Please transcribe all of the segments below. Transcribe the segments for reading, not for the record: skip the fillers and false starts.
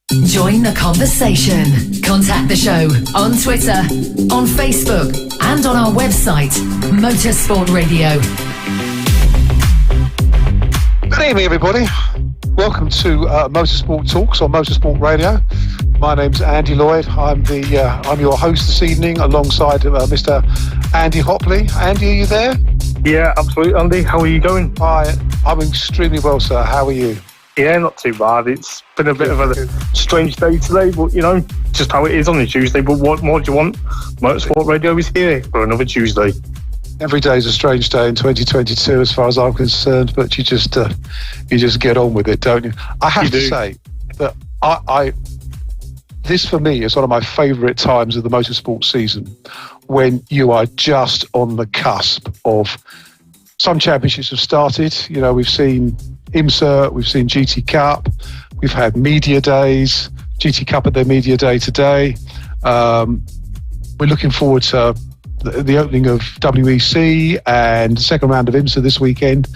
Join the conversation. Contact the show on Twitter, on Facebook, and on our website, Motorsport Radio. Good evening, everybody. Welcome to Motorsport Talks on Motorsport Radio. My name's Andy Lloyd. I'm your host this evening, alongside Mr. Andy Hopley. Andy, are you there? Yeah, absolutely, Andy. How are you going? Hi, I'm extremely well, sir. How are you? Yeah, not too bad. It's been a bit of a strange day today, but you know, just how it is on a Tuesday. But what more do you want? Motorsport Radio is here for another Tuesday. Every day is a strange day in 2022, as far as I'm concerned. But you just get on with it, don't you? I have to say that this for me is one of my favourite times of the motorsport season, when you are just on the cusp of some championships have started. You know, we've seen IMSA, we've seen GT Cup, we've had media days. GT Cup at their media day today. We're looking forward to the opening of WEC and the second round of IMSA this weekend.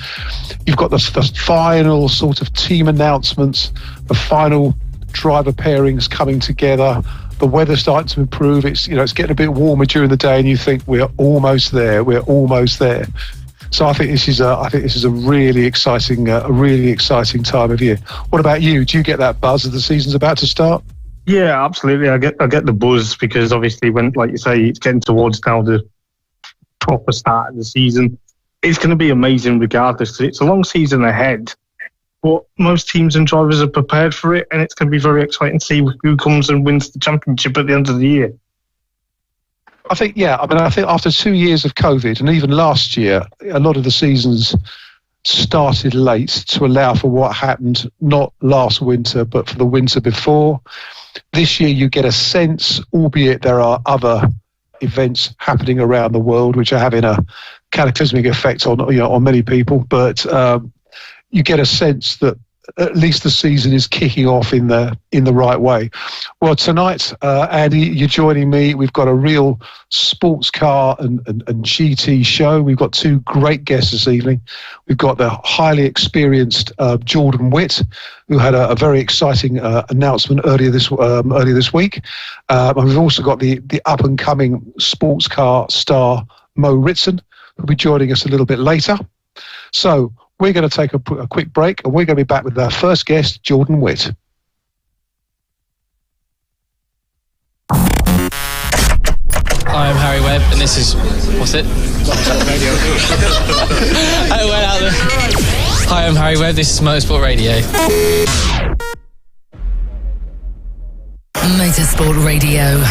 You've got the final sort of team announcements, the final driver pairings coming together. The weather's starting to improve. It's getting a bit warmer during the day, and you think we're almost there. So I think this is a really exciting time of year. What about you? Do you get that buzz as the season's about to start? Yeah, absolutely. I get the buzz, because obviously when, like you say, it's getting towards now the proper start of the season. It's going to be amazing regardless, because it's a long season ahead. But most teams and drivers are prepared for it, and it's going to be very exciting to see who comes and wins the championship at the end of the year. I think after 2 years of COVID, and even last year, a lot of the seasons started late to allow for what happened, not last winter, but for the winter before. This year, you get a sense, albeit there are other events happening around the world which are having a cataclysmic effect on many people, but you get a sense that at least the season is kicking off in the right way. Well, tonight, Andy, you're joining me. We've got a real sports car and GT show. We've got two great guests this evening. We've got the highly experienced Jordan Witt, who had a very exciting announcement earlier this week. And we've also got the up and coming sports car star Moh Ritson, who'll be joining us a little bit later. So we're going to take a quick break, and we're going to be back with our first guest, Jordan Witt. Hi, I'm Harry Webb, and this is... What's it? I went out there. Hi, I'm Harry Webb, this is Motorsport Radio. Motorsport Radio.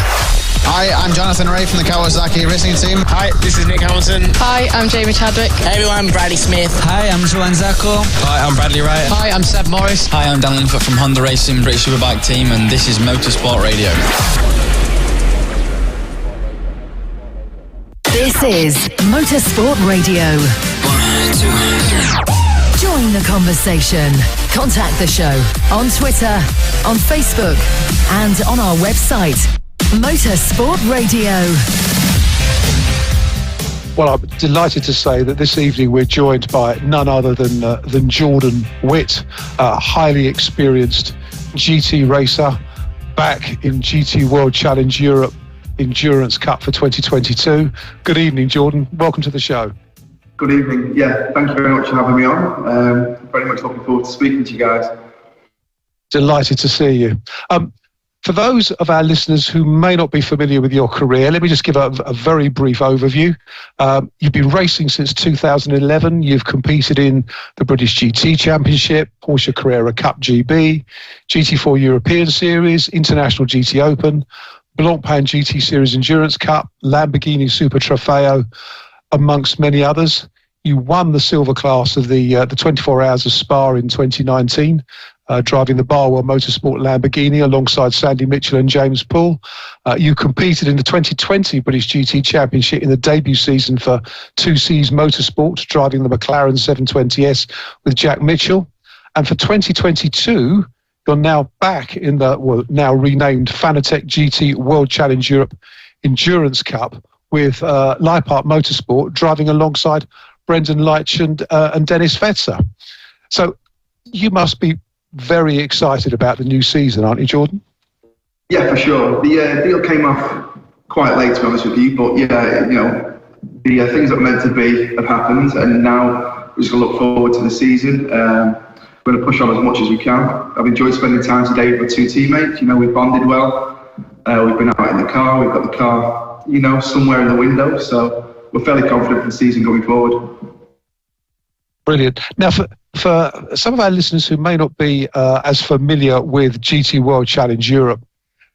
Hi, I'm Jonathan Ray from the Kawasaki Racing Team. Hi, this is Nick Hamilton. Hi, I'm Jamie Chadwick. Hey everyone, I'm Bradley Smith. Hi, I'm Joan Zacco. Hi, I'm Bradley Wright. Hi, I'm Seb Morris. Hi, I'm Dan Linfoot from Honda Racing, British Superbike Team, and this is Motorsport Radio. This is Motorsport Radio. 1, 2. Join the conversation. Contact the show on Twitter, on Facebook, and on our website, Motorsport Radio. Well, I'm delighted to say that this evening we're joined by none other than Jordan Witt, a highly experienced GT racer, back in GT World Challenge Europe Endurance Cup for 2022. Good evening, Jordan. Welcome to the show. Good evening. Yeah, thank you very much for having me on. Very much looking forward to speaking to you guys. Delighted to see you. For those of our listeners who may not be familiar with your career, let me just give a very brief overview. You've been racing since 2011. You've competed in the British GT Championship, Porsche Carrera Cup GB, GT4 European Series, International GT Open, Blancpain GT Series Endurance Cup, Lamborghini Super Trofeo, amongst many others. You won the silver class of the 24 Hours of Spa in 2019. Driving the Barwell Motorsport Lamborghini alongside Sandy Mitchell and James Poole. You competed in the 2020 British GT Championship in the debut season for 2Cs Motorsport, driving the McLaren 720S with Jack Mitchell. And for 2022, you're now back in the now renamed Fanatec GT World Challenge Europe Endurance Cup with Leipart Motorsport, driving alongside Brendan Leitch and Dennis Fetzer. So you must be very excited about the new season, aren't you, Jordan? Yeah, for sure. The deal came off quite late, to be honest with you, but yeah, the things that were meant to be have happened, and now we're just going to look forward to the season. We're going to push on as much as we can. I've enjoyed spending time today with 2 teammates. We've bonded well. We've been out in the car. We've got the car, somewhere in the window. So we're fairly confident in the season going forward. Brilliant. Now, for some of our listeners who may not be as familiar with GT World Challenge Europe,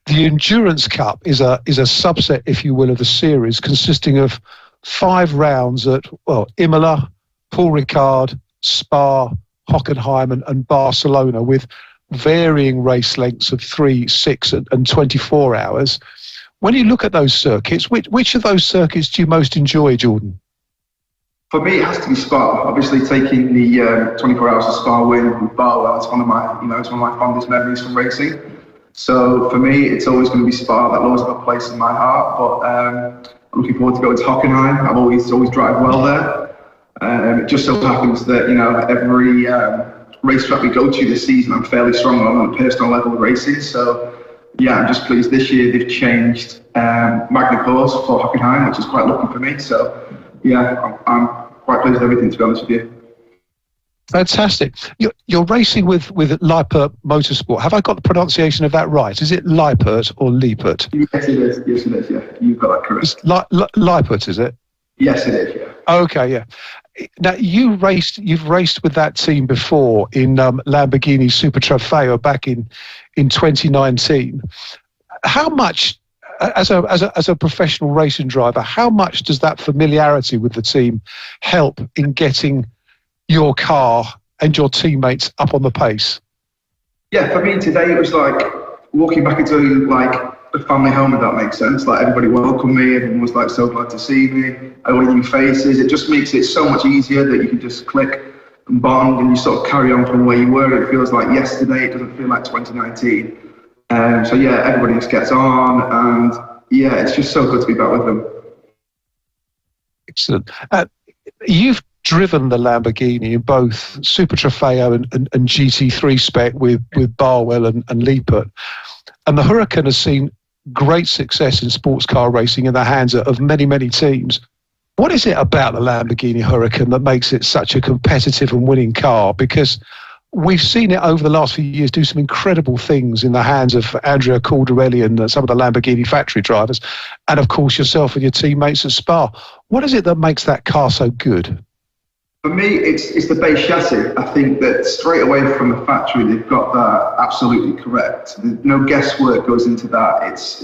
the Endurance Cup is a subset, if you will, of the series, consisting of 5 rounds at Imola, Paul Ricard, Spa, Hockenheim and Barcelona, with varying race lengths of 3, 6 and 24 hours. When you look at those circuits, which of those circuits do you most enjoy, Jordan? For me, it has to be Spa. Obviously, taking the 24 hours of Spa win with Barwell, it's one of my fondest memories from racing. So for me, it's always going to be Spa. That'll always have a place in my heart. But I'm looking forward to going to Hockenheim. I've always drive well there. It just so happens that every racetrack we go to this season, I'm fairly strong on a personal level of racing. So yeah, I'm just pleased this year they've changed Magna Course for Hockenheim, which is quite lucky for me. So yeah, I'm quite pleased with everything, to be honest with you. Fantastic. You're racing with Lippert Motorsport. Have I got the pronunciation of that right? Is it Lippert or Lippert? Yes, it is. Yes, it is. Yeah, you've got that correct. It's Lippert, is it? Yes, it is. Yeah. Okay, yeah. Now you've raced with that team before in Lamborghini Super Trofeo back in 2019. How much, as a professional racing driver, how much does that familiarity with the team help in getting your car and your teammates up on the pace? Yeah, for me today it was like walking back into a family home, if that makes sense. Everybody welcomed me, everyone was so glad to see me. I all new faces. It just makes it so much easier that you can just click and bond and you sort of carry on from where you were. It feels like yesterday, it doesn't feel like 2019. So yeah, everybody just gets on, and yeah, it's just so good to be back with them. Excellent. You've driven the Lamborghini in both Super Trofeo and GT3 spec with Barwell and Lippert. And the Huracan has seen great success in sports car racing in the hands of many, many teams. What is it about the Lamborghini Huracan that makes it such a competitive and winning car? Because we've seen it over the last few years do some incredible things in the hands of Andrea Caldarelli and some of the Lamborghini factory drivers, and of course yourself and your teammates at Spa. What is it that makes that car so good? For me, it's the base chassis. I think that straight away from the factory, they've got that absolutely correct. No guesswork goes into that. It's,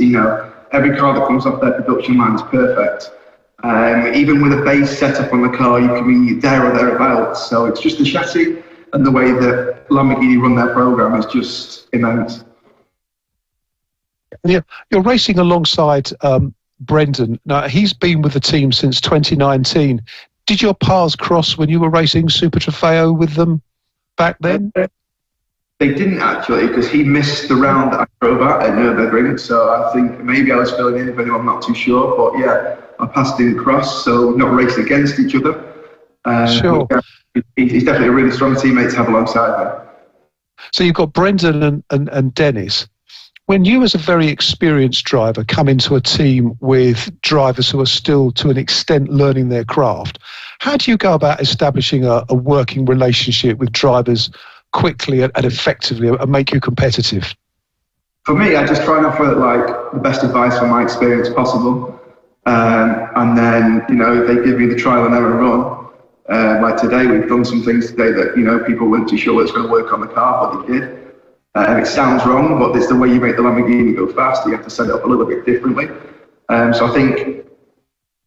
every car that comes off their production line is perfect. Even with a base setup on the car, you can be there or thereabouts. So it's just the chassis and the way that Lamborghini run their program is just immense. Yeah, you're racing alongside Brendan. Now, he's been with the team since 2019. Did your paths cross when you were racing Super Trofeo with them back then? They didn't actually, because he missed the round that I drove at Nürburgring. So I think maybe I was filling in, but I'm not too sure. But yeah, I passed in across, so not racing against each other. Sure. He's definitely a really strong teammate to have alongside me. So you've got Brendan and Dennis. When you, as a very experienced driver, come into a team with drivers who are still, to an extent, learning their craft, how do you go about establishing a working relationship with drivers quickly and effectively and make you competitive? For me, I just try and offer the best advice from my experience possible. And then, they give me the trial and error run. Like today, we've done some things today that, people weren't too sure it's going to work on the car, but they did. It sounds wrong, but it's the way you make the Lamborghini go fast. You have to set it up a little bit differently. So I think,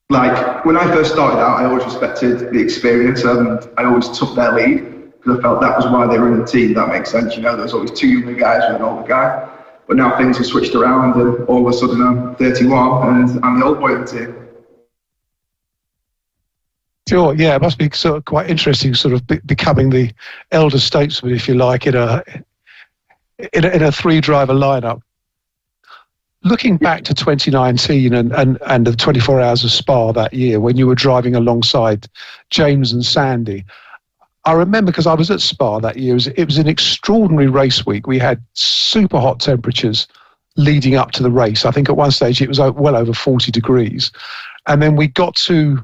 when I first started out, I always respected the experience and I always took their lead because I felt that was why they were in the team. That makes sense. There was always 2 younger guys with an older guy. But now things have switched around and all of a sudden I'm 31 and I'm the old boy of the team. Sure, yeah, it must be sort of quite interesting, sort of becoming the elder statesman, if you like, in a 3-driver lineup. Looking back to 2019 and the 24 hours of Spa that year when you were driving alongside James and Sandy, I remember because I was at Spa that year. It was an extraordinary race week. We had super hot temperatures leading up to the race. I think at one stage it was well over 40 degrees. And then we got to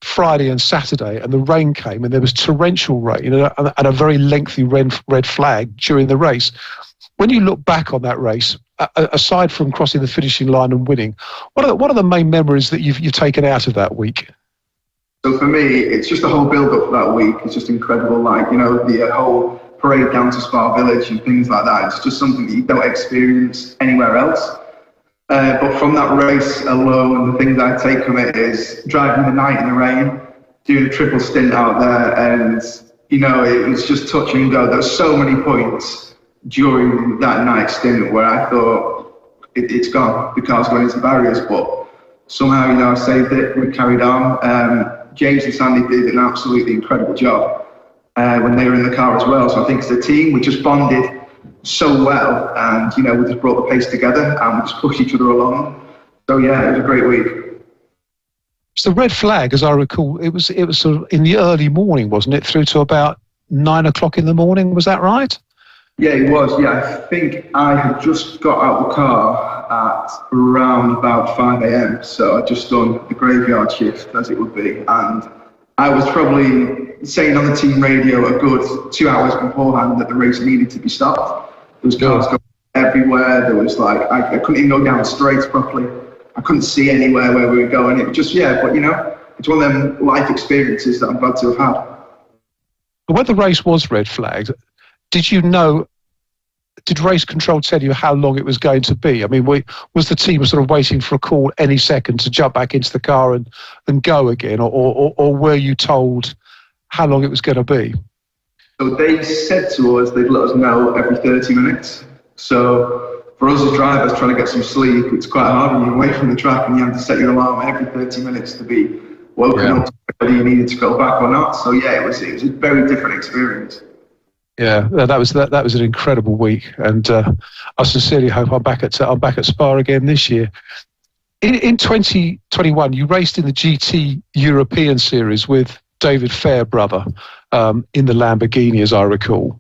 Friday and Saturday and the rain came and there was torrential rain and a very lengthy red flag during the race. When you look back on that race, aside from crossing the finishing line and winning, what are the main memories that you've taken out of that week? So for me, it's just the whole build-up for that week. It's just incredible. Like, the whole parade down to Spa Village and things like that. It's just something that you don't experience anywhere else. But from that race alone, the things I take from it is driving the night in the rain, doing a triple stint out there, and, it was just touch and go. There were so many points during that night stint where I thought, it's gone. The car's going into barriers, but somehow, I saved it. We carried on. James and Sandy did an absolutely incredible job when they were in the car as well. So I think as a team, we just bonded so well, and we just brought the pace together and we just pushed each other along. So yeah, it was a great week. So the red flag, as I recall, it was sort of in the early morning, wasn't it? Through to about 9 o'clock in the morning. Was that right? Yeah, it was. Yeah, I think I had just got out the car at around about 5 a.m. So I'd just done the graveyard shift, as it would be. And I was probably saying on the team radio a good 2 hours beforehand that the race needed to be stopped. There was cars going everywhere. There was I couldn't even go down straights properly. I couldn't see anywhere where we were going. It was just, but it's one of them life experiences that I'm glad to have had. But when the race was red flagged, did race control tell you how long it was going to be? I mean, was the team sort of waiting for a call any second to jump back into the car and go again, or were you told how long it was going to be? So they said to us they'd let us know every 30 minutes. So for us as drivers trying to get some sleep, it's quite hard when you're away from the track and you have to set your alarm every 30 minutes to be woken up to whether you needed to go back or not. So yeah, it was a very different experience. Yeah, that was an incredible week, and I sincerely hope I'm back at Spa again this year. In 2021, you raced in the GT European Series with David Fairbrother in the Lamborghini, as I recall.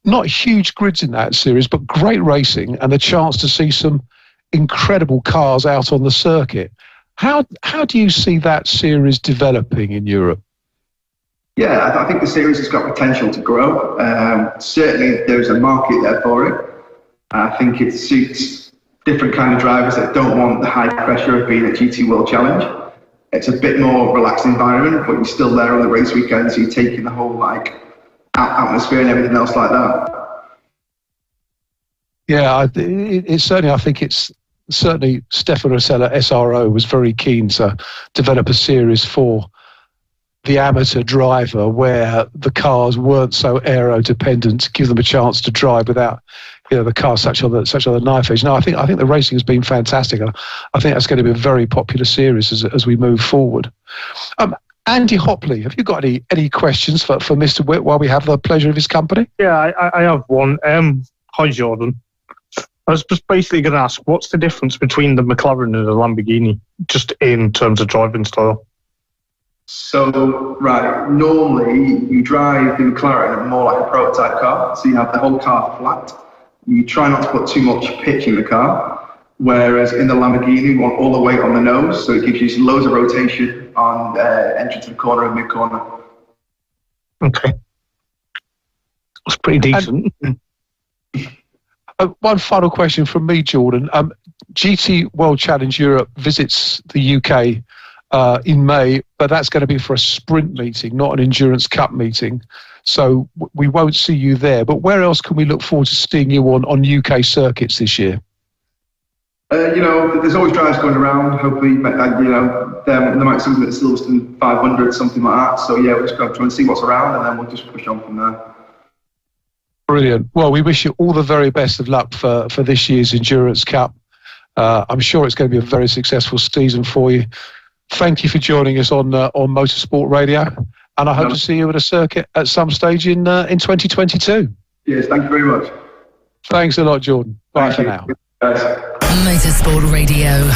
Not huge grids in that series, but great racing and the chance to see some incredible cars out on the circuit. How do you see that series developing in Europe? Yeah, I think the series has got potential to grow. Certainly there's a market there for it. I think it suits different kind of drivers that don't want the high pressure of being a GT World Challenge. It's a bit more relaxed environment, but you're still there on the race weekend, so you're taking the whole atmosphere and everything else like that. Yeah, it's certainly, I think it's certainly Stefan Rosella, SRO, was very keen to develop a series for the amateur driver where the cars weren't so aero dependent, to give them a chance to drive without the car such on the knife edge. No, I think the racing has been fantastic, and I think that's going to be a very popular series as we move forward. Andy Hopley, have you got any questions for Mr. Witt while we have the pleasure of his company? Yeah, I have one. Hi, Jordan. I was just basically going to ask, what's the difference between the McLaren and the Lamborghini, just in terms of driving style? So, right, normally you drive the McLaren more like a prototype car, so you have the whole car flat. You try not to put too much pitch in the car, whereas in the Lamborghini you want all the weight on the nose, so it gives you loads of rotation on entrance to the corner and mid-corner. Okay. That's pretty decent. One final question from me, Jordan. GT World Challenge Europe visits the UK in May, but that's going to be for a sprint meeting, not an Endurance Cup meeting. So we won't see you there. But where else can we look forward to seeing you on UK circuits this year? There's always drives going around. Hopefully, there might be something at Silverstone 500, something like that. So yeah, we'll just go try and see what's around, and then we'll just push on from there. Brilliant. Well, we wish you all the very best of luck for this year's Endurance Cup. I'm sure it's going to be a very successful season for you. Thank you for joining us on Motorsport Radio, and I hope to see you at a circuit at some stage in 2022. Yes, thank you very much. Thanks a lot, Jordan. Bye for now. Guys. Motorsport Radio.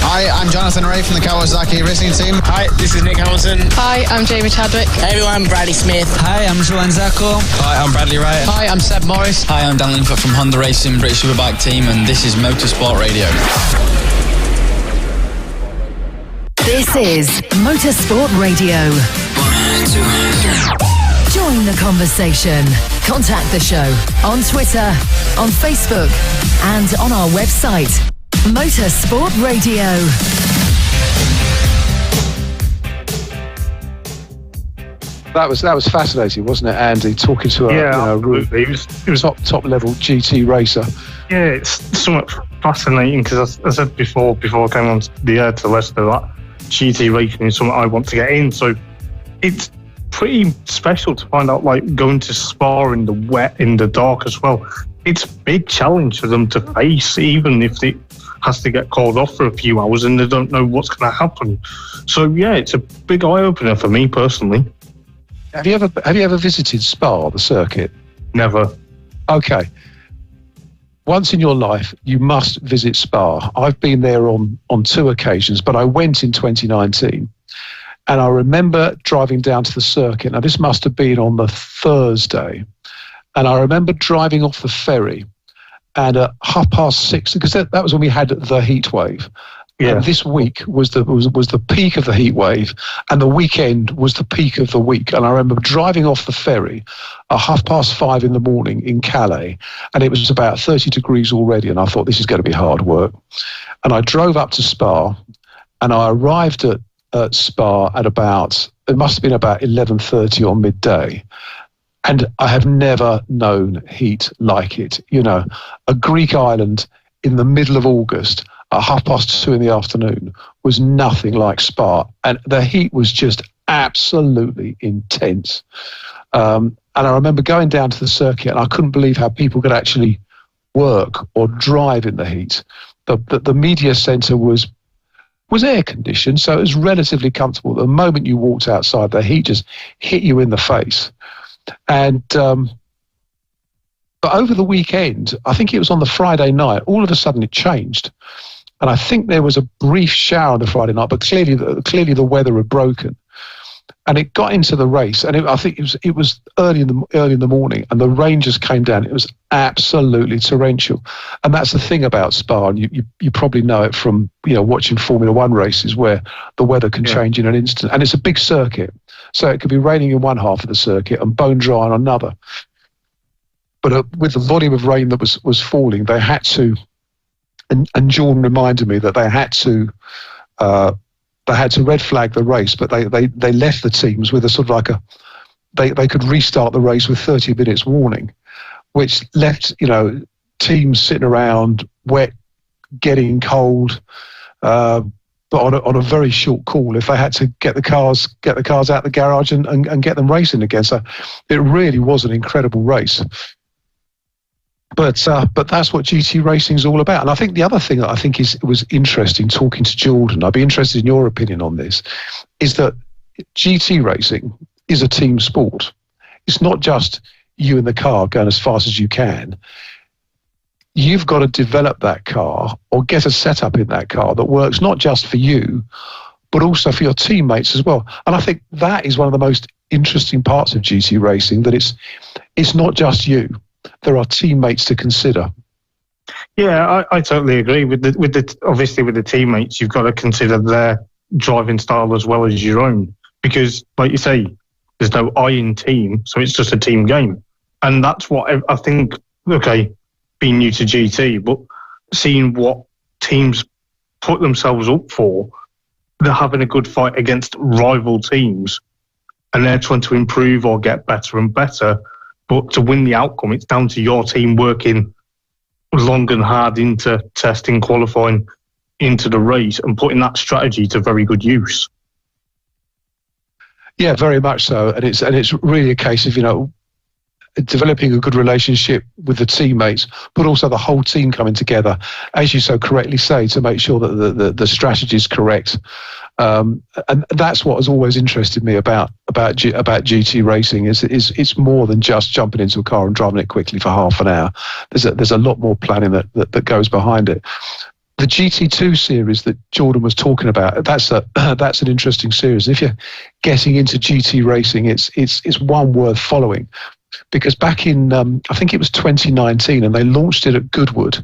Hi, I'm Jonathan Ray from the Kawasaki Racing Team. Hi, this is Nick Hamilton. Hi, I'm Jamie Chadwick. Hey everyone, I'm Bradley Smith. Hi, I'm Joanne Zacco. Hi, I'm Bradley Wright. Hi, I'm Seb Morris. Hi, I'm Dan Linfoot from Honda Racing, British Superbike team, and this is Motorsport Radio. This is Motorsport Radio. 1, 2, 3. Join the conversation. Contact the show on Twitter, on Facebook, and on our website, Motorsport Radio. That was fascinating, wasn't it, Andy? Talking to absolutely. It was top level GT racer. Yeah, it's somewhat fascinating because I said before I came on the air to Leicester that GT racing is something I want to get in. So it's pretty special to find out, like going to Spa in the wet, in the dark as well. It's a big challenge for them to face, even if it has to get called off for a few hours and they don't know what's going to happen. So yeah, it's a big eye opener for me personally. Have you ever visited Spa, the circuit? Never. Okay. Once in your life, you must visit Spa. I've been there on 2 occasions, but I went in 2019. And I remember driving down to the circuit. Now, this must have been on the Thursday. And I remember driving off the ferry and at 6:30, because that was when we had the heat wave. Yeah. And this week was the peak of the heat wave, and the weekend was the peak of the week. And I remember driving off the ferry at 5:30 in the morning in Calais, and it was about 30 degrees already. And I thought, this is going to be hard work. And I drove up to Spa, and I arrived at Spa at it must have been about 11:30 or midday. And I have never known heat like it. You know, a Greek island in the middle of August at 2:30 in the afternoon was nothing like Spa. And the heat was just absolutely intense. And I remember going down to the circuit and I couldn't believe how people could actually work or drive in the heat. The media centre was air conditioned, so it was relatively comfortable. The moment you walked outside, the heat just hit you in the face. And but over the weekend, I think it was on the Friday night, all of a sudden it changed. And I think there was a brief shower on the Friday night, but clearly the weather had broken. And it got into the race, and I think it was early in the morning, and the rain just came down. It was absolutely torrential, and that's the thing about Spa. And you probably know it from watching Formula One races where the weather can change in an instant, and it's a big circuit, so it could be raining in one half of the circuit and bone dry on another. But with the volume of rain that was falling, they had to, and Jordan reminded me that they had to red flag the race, but they left the teams with a sort of like they could restart the race with 30 minutes warning, which left teams sitting around wet, getting cold, but on a very short call if they had to get the cars out the garage and get them racing again. So it really was an incredible race. But that's what GT racing is all about. And I think the other thing that I think was interesting talking to Jordan, I'd be interested in your opinion on this, is that GT racing is a team sport. It's not just you in the car going as fast as you can. You've got to develop that car or get a setup in that car that works not just for you, but also for your teammates as well. And I think that is one of the most interesting parts of GT racing, that it's not just you. There are teammates to consider. Yeah, I totally agree with the obviously with the teammates. You've got to consider their driving style as well as your own, because, like you say, there's no I in team, so it's just a team game, and that's what I think. Okay, being new to GT, but seeing what teams put themselves up for, they're having a good fight against rival teams, and they're trying to improve or get better and better. But to win the outcome, it's down to your team working long and hard into testing, qualifying, into the race, and putting that strategy to very good use. Yeah, very much so. And it's really a case of, developing a good relationship with the teammates, but also the whole team coming together, as you so correctly say, to make sure that the strategy is correct. And that's what has always interested me about GT racing is it's more than just jumping into a car and driving it quickly for half an hour. There's a lot more planning that goes behind it. the GT2 series that Jordan was talking about, that's an interesting series. If you're getting into GT racing, it's one worth following, because back in I think it was 2019, and they launched it at Goodwood.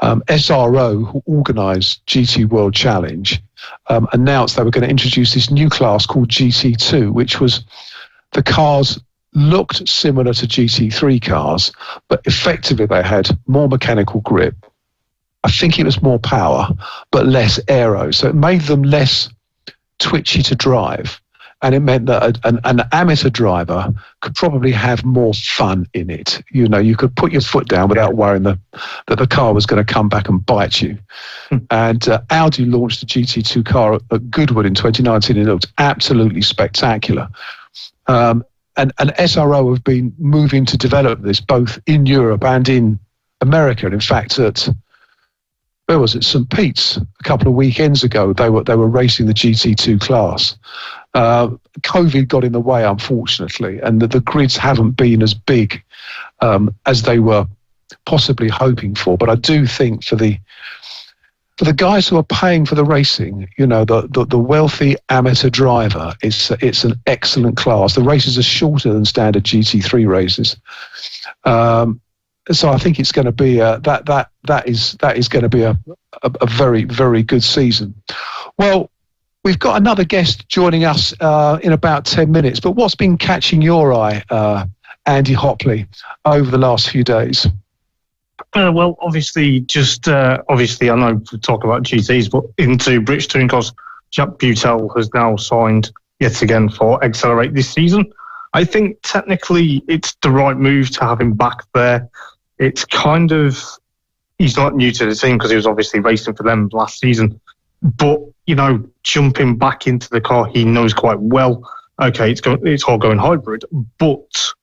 SRO, who organised GT World Challenge, announced they were going to introduce this new class called GT2, which was the cars looked similar to GT3 cars, but effectively they had more mechanical grip. I think it was more power, but less aero. So it made them less twitchy to drive. And it meant that an amateur driver could probably have more fun in it. You know, you could put your foot down without worrying that the car was going to come back and bite you. And Audi launched the GT2 car at Goodwood in 2019, and it looked absolutely spectacular. And SRO have been moving to develop this both in Europe and in America. And in fact, where was it? St. Pete's a couple of weekends ago. They were racing the GT2 class. COVID got in the way, unfortunately, and the grids haven't been as big as they were possibly hoping for. But I do think for the guys who are paying for the racing, you know, the wealthy amateur driver, it's an excellent class. The races are shorter than standard GT3 races. So I think it's going to be that is going to be a very, very good season. Well, we've got another guest joining us in about 10 minutes. But what's been catching your eye, Andy Hopley, over the last few days? Well, obviously, I know we talk about GTs, but into British touring cars, Jack Butel has now signed yet again for Accelerate this season. I think technically it's the right move to have him back there. It's kind of, he's not new to the team because he was obviously racing for them last season. But, you know, jumping back into the car he knows quite well. Okay, it's all going hybrid. But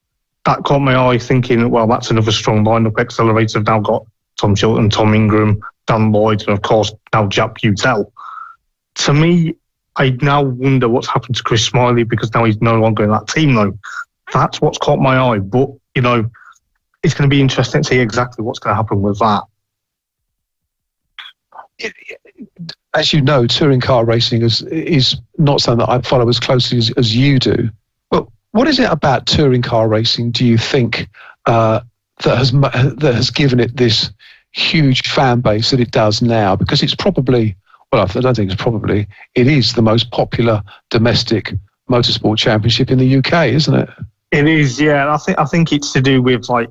that caught my eye thinking, well, that's another strong lineup. Accelerators have now got Tom Chilton, Tom Ingram, Dan Lloyd, and of course now Jack Butel. To me, I now wonder what's happened to Chris Smiley, because now he's no longer in that team, though. That's what's caught my eye. But, you know, it's going to be interesting to see exactly what's going to happen with that. As you know, touring car racing is not something that I follow as closely as you do. Well, what is it about touring car racing, do you think, that has given it this huge fan base that it does now? Because it's probably, well, I don't think it's probably, it is the most popular domestic motorsport championship in the UK, isn't it? It is, yeah. I think it's to do with, like,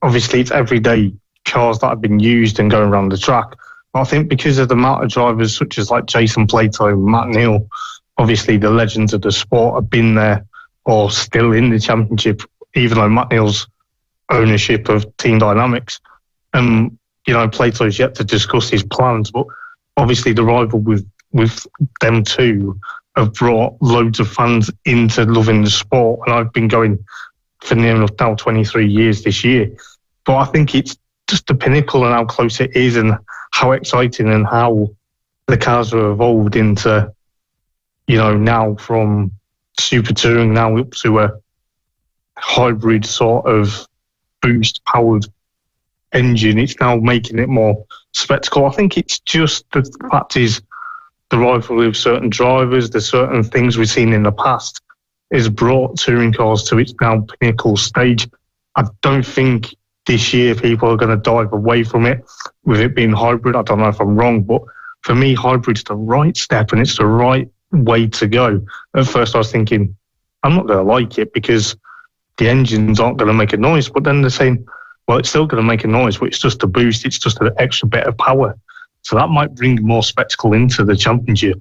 obviously it's everyday cars that have been used and going around the track. But I think because of the amount of drivers such as like Jason Plato, Matt Neal, obviously the legends of the sport have been there or still in the championship, even though Matt Neal's ownership of Team Dynamics. You know, Plato's yet to discuss his plans, but obviously the rival with them two have brought loads of fans into loving the sport. And I've been going for near enough now 23 years this year. But I think it's just the pinnacle and how close it is and how exciting and how the cars have evolved into, you know, now from super touring now up to a hybrid sort of boost powered engine. It's now making it more spectacle. I think it's just the fact is the rivalry of certain drivers, the certain things we've seen in the past has brought touring cars to its now pinnacle stage. I don't think this year people are going to dive away from it with it being hybrid. I don't know if I'm wrong, but for me, hybrid's the right step and it's the right way to go. At first I was thinking, I'm not going to like it because the engines aren't going to make a noise, but then they're saying, well, it's still going to make a noise, but it's just a boost, it's just an extra bit of power. So that might bring more spectacle into the championship.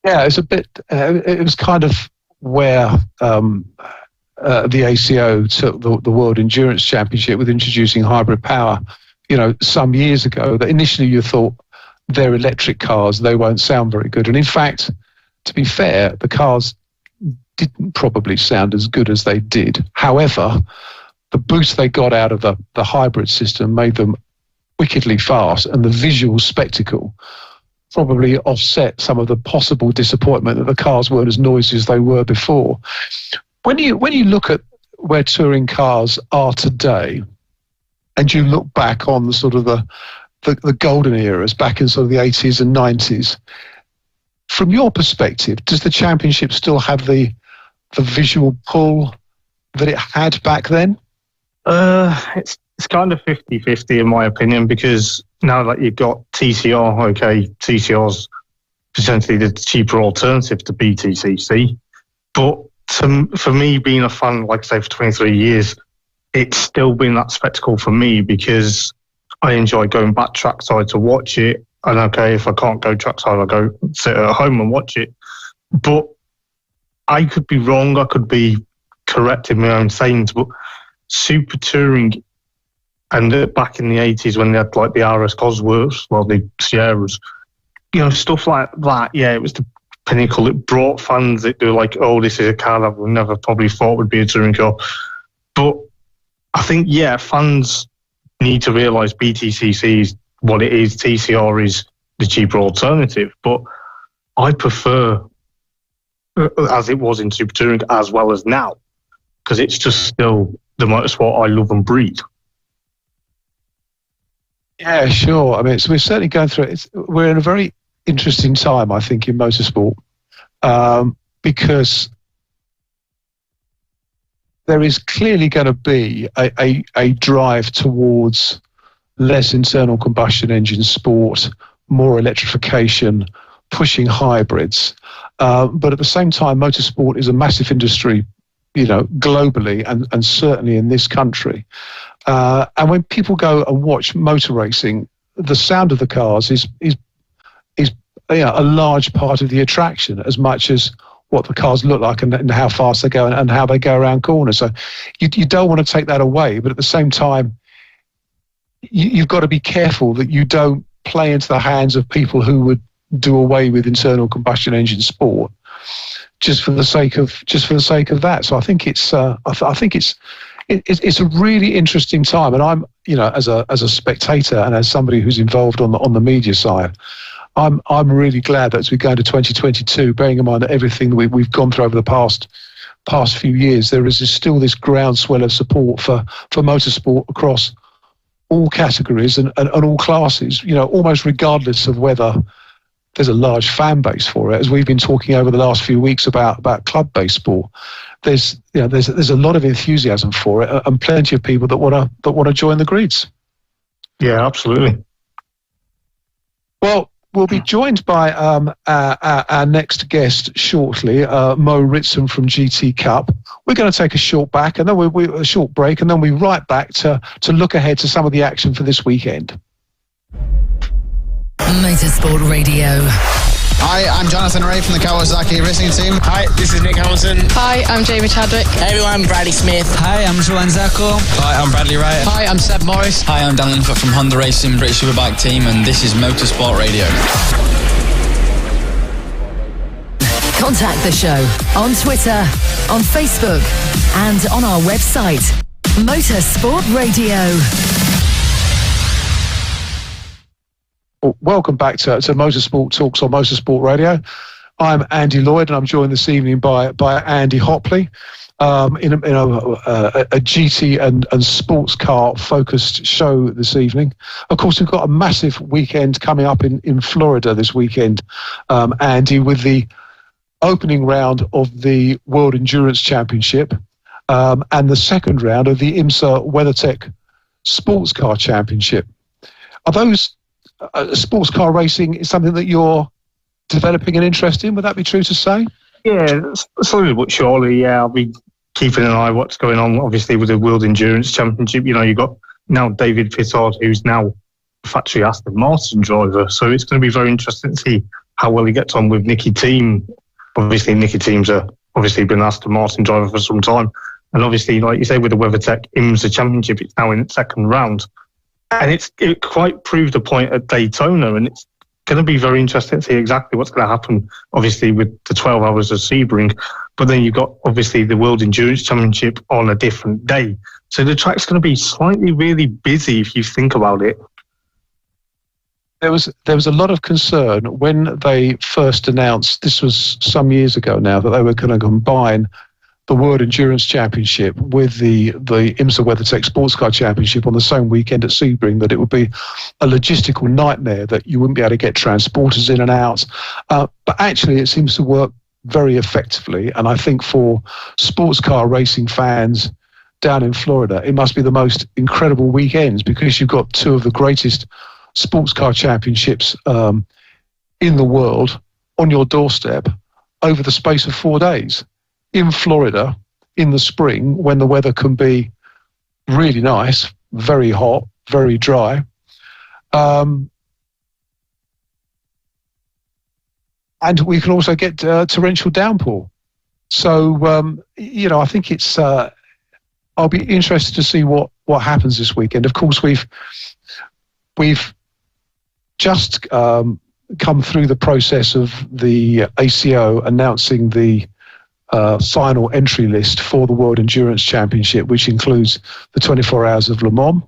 Yeah, it's a bit, it was kind of where the ACO took the World Endurance Championship with introducing hybrid power, you know, some years ago, that initially you thought they're electric cars, they won't sound very good. And in fact, to be fair, the cars didn't probably sound as good as they did. However, the boost they got out of the hybrid system made them wickedly fast, and the visual spectacle probably offset some of the possible disappointment that the cars weren't as noisy as they were before. When you look at where touring cars are today, and you look back on the the golden eras back in sort of the 80s and 90s. From your perspective, does the championship still have the visual pull that it had back then? It's kind of 50-50 in my opinion, because now that you've got TCR, okay, TCR's potentially the cheaper alternative to BTCC. But for me, being a fan, like I say, for 23 years, it's still been that spectacle for me because I enjoy going back trackside to watch it. And okay, if I can't go trackside, I'll go sit at home and watch it. But I could be wrong. I could be correct in my own sayings. But Super Touring, and back in the 80s when they had like the RS Cosworths, well, the Sierras, stuff like that. Yeah, it was the pinnacle. It brought fans that were like, oh, this is a car that we never probably thought would be a touring car. But I think, fans need to realise BTCC is what it is. TCR is the cheaper alternative. But I prefer, as it was in Super Touring, as well as now, because it's just still the motorsport I love and breathe. Yeah, sure. I mean, we're certainly going through it. We're in a very interesting time, I think, in motorsport, because there is clearly going to be a drive towards less internal combustion engine sport, more electrification, pushing hybrids. But at the same time, motorsport is a massive industry, globally and certainly in this country. And when people go and watch motor racing, the sound of the cars is a large part of the attraction, as much as what the cars look like and how fast they go and how they go around corners. So you don't want to take that away, but at the same time, you've got to be careful that you don't play into the hands of people who would do away with internal combustion engine sport just for the sake of that. So I think it's a really interesting time, and I'm as a spectator and as somebody who's involved on the media side, I'm really glad that as we go into 2022, bearing in mind that everything that we've gone through over the past few years, there is still this groundswell of support for motorsport across all categories and all classes, almost regardless of whether there's a large fan base for it. As we've been talking over the last few weeks about club-based sport, there's a lot of enthusiasm for it, and plenty of people that want to join the grids. Yeah, absolutely. Well, we'll be joined by our next guest shortly, Moh Ritson from GT Cup. We're going to take a short break, and then a short break, and then we're right back to look ahead to some of the action for this weekend. Motorsport Radio. Hi, I'm Jonathan Ray from the Kawasaki Racing Team. Hi, this is Nick Hamilton. Hi, I'm Jamie Chadwick. Hey everyone, I'm Bradley Smith. Hi, I'm Joanne Zacco. Hi, I'm Bradley Wright. Hi, I'm Seb Morris. Hi, I'm Dan Linfoot from Honda Racing, British Superbike team, and this is Motorsport Radio. Contact the show on Twitter, on Facebook, and on our website, Motorsport Radio. Welcome back to Motorsport Talks on Motorsport Radio. I'm Andy Lloyd, and I'm joined this evening by Andy Hopley in a GT and sports car focused show this evening. Of course, we've got a massive weekend coming up in Florida this weekend, Andy, with the opening round of the World Endurance Championship and the second round of the IMSA WeatherTech Sports Car Championship. Are those sports car racing is something that you're developing an interest in? Would that be true to say? Yeah, slowly but surely. Yeah, I'll be keeping an eye on what's going on. Obviously, with the World Endurance Championship, you've got now David Pittard, who's now a factory Aston Martin driver. So it's going to be very interesting to see how well he gets on with Nicky Thiem. Obviously, Nicky Thiem's obviously been an Aston Martin driver for some time, and obviously, like you say, with the WeatherTech IMSA Championship, it's now in its second round. And it quite proved a point at Daytona, and it's going to be very interesting to see exactly what's going to happen, obviously, with the 12 hours of Sebring. But then you've got, obviously, the World Endurance Championship on a different day. So the track's going to be slightly really busy if you think about it. There was a lot of concern when they first announced, this was some years ago now, that they were going to combine the World Endurance Championship with the IMSA WeatherTech Sports Car Championship on the same weekend at Sebring, that it would be a logistical nightmare, that you wouldn't be able to get transporters in and out. But actually, it seems to work very effectively. And I think for sports car racing fans down in Florida, it must be the most incredible weekends, because you've got two of the greatest sports car championships in the world on your doorstep over the space of 4 days. In Florida, in the spring, when the weather can be really nice, very hot, very dry. And we can also get torrential downpour. So, I think it's... I'll be interested to see what happens this weekend. Of course, we've just come through the process of the ACO announcing the final entry list for the World Endurance Championship, which includes the 24 Hours of Le Mans.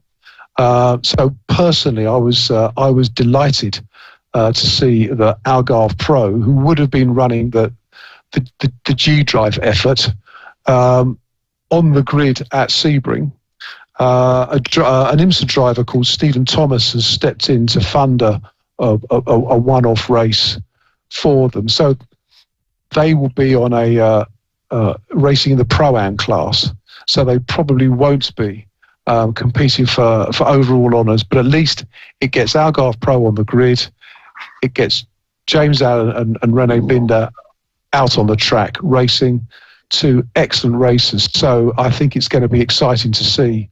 So personally, I was delighted to see the Algarve Pro, who would have been running the G Drive effort, on the grid at Sebring. An IMSA driver called Stephen Thomas has stepped in to fund a one-off race for them. So they will be on a racing in the Pro-Am class, so they probably won't be competing for overall honours, but at least it gets Algarve Pro on the grid, it gets James Allen and Rene Binder out on the track racing, two excellent races. So I think it's going to be exciting to see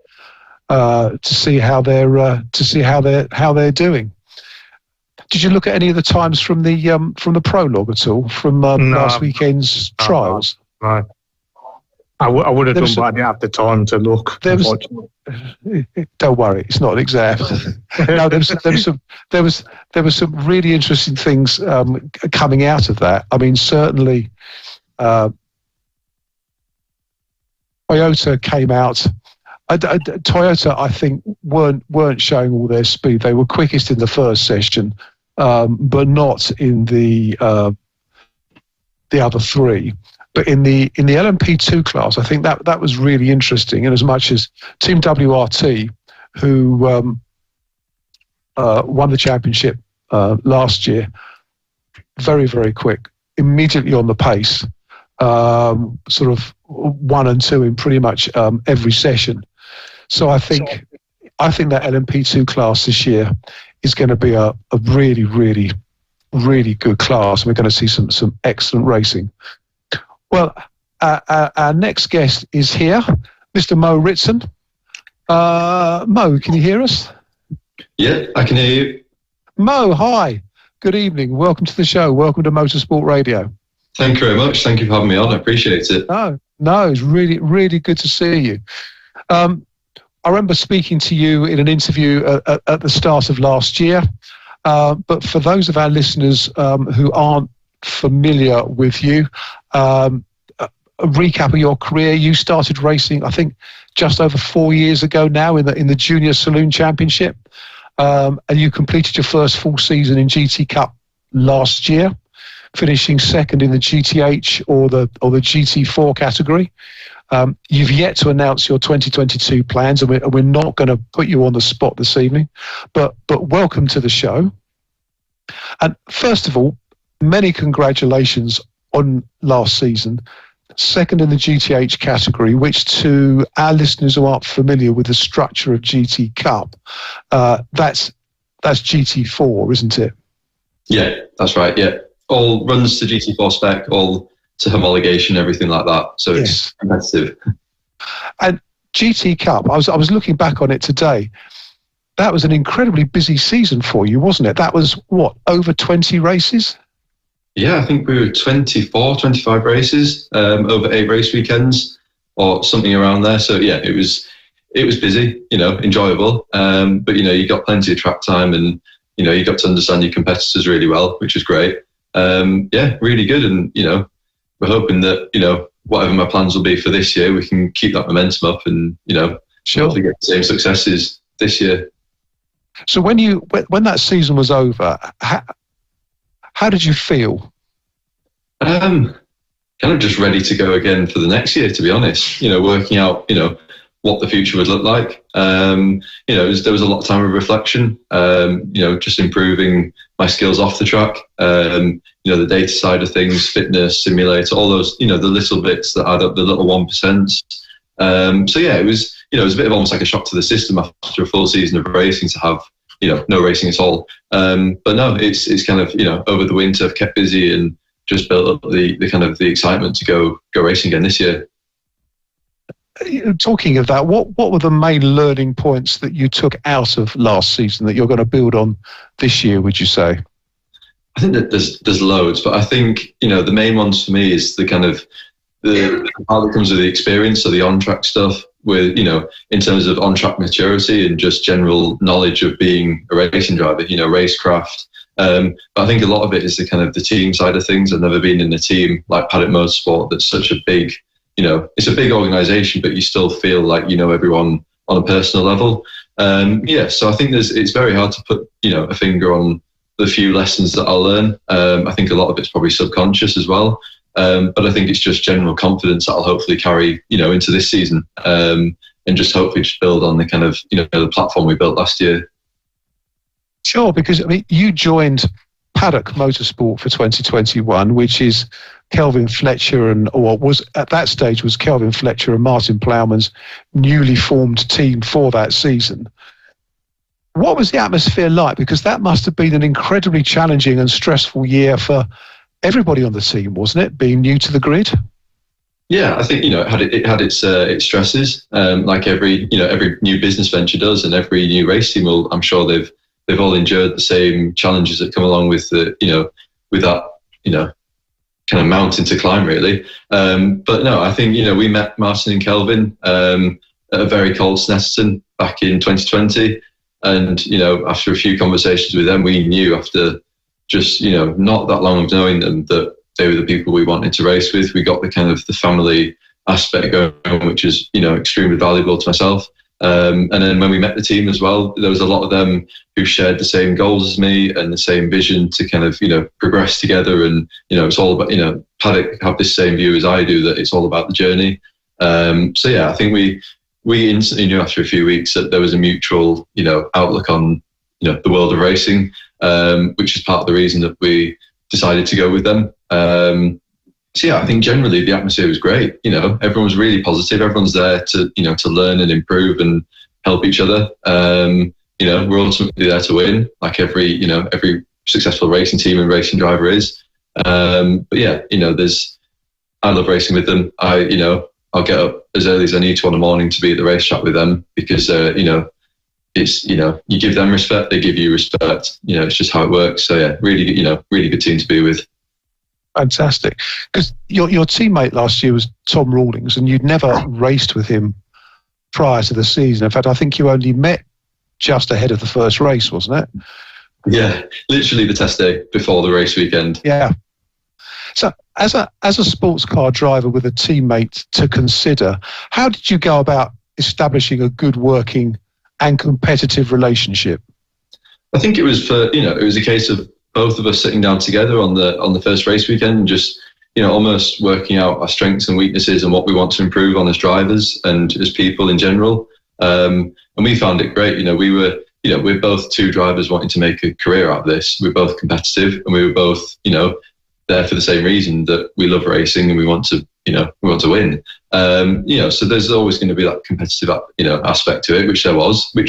how they're doing. Did you look at any of the times from the prologue at all, from last weekend's trials? No. I would have done, but I didn't have the time to look. Don't worry, it's not an exam. No, there was some really interesting things coming out of that. I mean, certainly, Toyota came out. Toyota, I think, weren't showing all their speed. They were quickest in the first session, but not in the other three. But in the LMP2 class, I think that was really interesting. In as much as Team WRT, who won the championship last year, very, very quick, immediately on the pace, sort of 1 and 2 in pretty much every session. So I think that LMP2 class this year is going to be a really, really, really good class. We're going to see some excellent racing. Well, our next guest is here, Mr. Moh Ritson. Moh, can you hear us? Yeah, I can hear you. Moh, hi. Good evening. Welcome to the show. Welcome to Motorsport Radio. Thank you very much. Thank you for having me on. I appreciate it. No, it's really, really good to see you. I remember speaking to you in an interview at the start of last year. But for those of our listeners who aren't familiar with you, a recap of your career. You started racing, I think, just over 4 years ago now in the Junior Saloon Championship, and you completed your first full season in GT Cup last year, finishing second in the GTH or the GT4 category. You've yet to announce your 2022 plans, and we're not going to put you on the spot this evening, but welcome to the show. And first of all, many congratulations on last season, second in the GTH category, which to our listeners who aren't familiar with the structure of GT Cup, that's GT4, isn't it? Yeah, that's right. Yeah, all runs to GT4 spec, all to homologation, everything like that. So it's competitive. And GT Cup, I was looking back on it today. That was an incredibly busy season for you, wasn't it? That was what, over 20 races? Yeah, I think we were 24, 25 races over 8 race weekends or something around there. So yeah, it was busy, enjoyable. But you got plenty of track time, and you got to understand your competitors really well, which was great. Yeah, really good. And we're hoping that whatever my plans will be for this year, we can keep that momentum up and hopefully get the same successes this year. So when that season was over, how did you feel? kind of just ready to go again for the next year, to be honest, working out, what the future would look like. There was a lot of time of reflection, just improving my skills off the track, the data side of things, fitness, simulator, all those, the little bits that add up, the little 1%. It was a bit of almost like a shock to the system after a full season of racing to have, no racing at all. But no, it's kind of, over the winter I've kept busy and just built up the kind of the excitement to go racing again this year. Talking of that, what were the main learning points that you took out of last season that you're going to build on this year, would you say? I think that there's loads, but I think, the main ones for me is the kind of the part that comes with the experience, so the on-track stuff with, in terms of on-track maturity and just general knowledge of being a racing driver, racecraft. But I think a lot of it is the kind of the team side of things. I've never been in a team like Paddock Motorsport that's such a big, it's a big organisation, but you still feel like everyone on a personal level. So I think it's very hard to put a finger on the few lessons that I'll learn. I think a lot of it's probably subconscious as well, but I think it's just general confidence that I'll hopefully carry into this season, and just hopefully just build on the kind of the platform we built last year. Sure, because you joined Paddock Motorsport for 2021, which is Kelvin Fletcher at that stage was Kelvin Fletcher and Martin Plowman's newly formed team for that season. What was the atmosphere like? Because that must have been an incredibly challenging and stressful year for everybody on the team, wasn't it? Being new to the grid. Yeah, I think it had its stresses, like every new business venture does, and every new race team will. I'm sure they've all endured the same challenges that come along with with that kind of mountain to climb, really. But no, I think we met Martin and Kelvin at a very cold Snetterton back in 2020, and after a few conversations with them, we knew after just not that long of knowing them that they were the people we wanted to race with. We got the kind of the family aspect going, which is extremely valuable to myself. And then when we met the team as well, there was a lot of them who shared the same goals as me and the same vision to kind of progress together. And it's all about Paddock have this same view as I do, that it's all about the journey. I think we instantly knew after a few weeks that there was a mutual outlook on the world of racing, which is part of the reason that we decided to go with them. I think generally the atmosphere was great. Everyone was really positive. Everyone's there to learn and improve and help each other. We're ultimately there to win, like every successful racing team and racing driver is. I love racing with them. I'll get up as early as I need to on the morning to be at the racetrack with them because it's you give them respect, they give you respect. It's just how it works. So yeah, really good team to be with. Fantastic. Because your teammate last year was Tom Rawlings, and you'd never raced with him prior to the season. In fact, I think you only met just ahead of the first race, wasn't it? Yeah, literally the test day before the race weekend. Yeah. So as a sports car driver with a teammate to consider, how did you go about establishing a good working and competitive relationship? I think it was it was a case of both of us sitting down together on the first race weekend and just almost working out our strengths and weaknesses and what we want to improve on as drivers and as people in general. And we found it great. We're both two drivers wanting to make a career out of this. We're both competitive, and we were both there for the same reason, that we love racing and we want to win. So there's always going to be that competitive aspect to it, which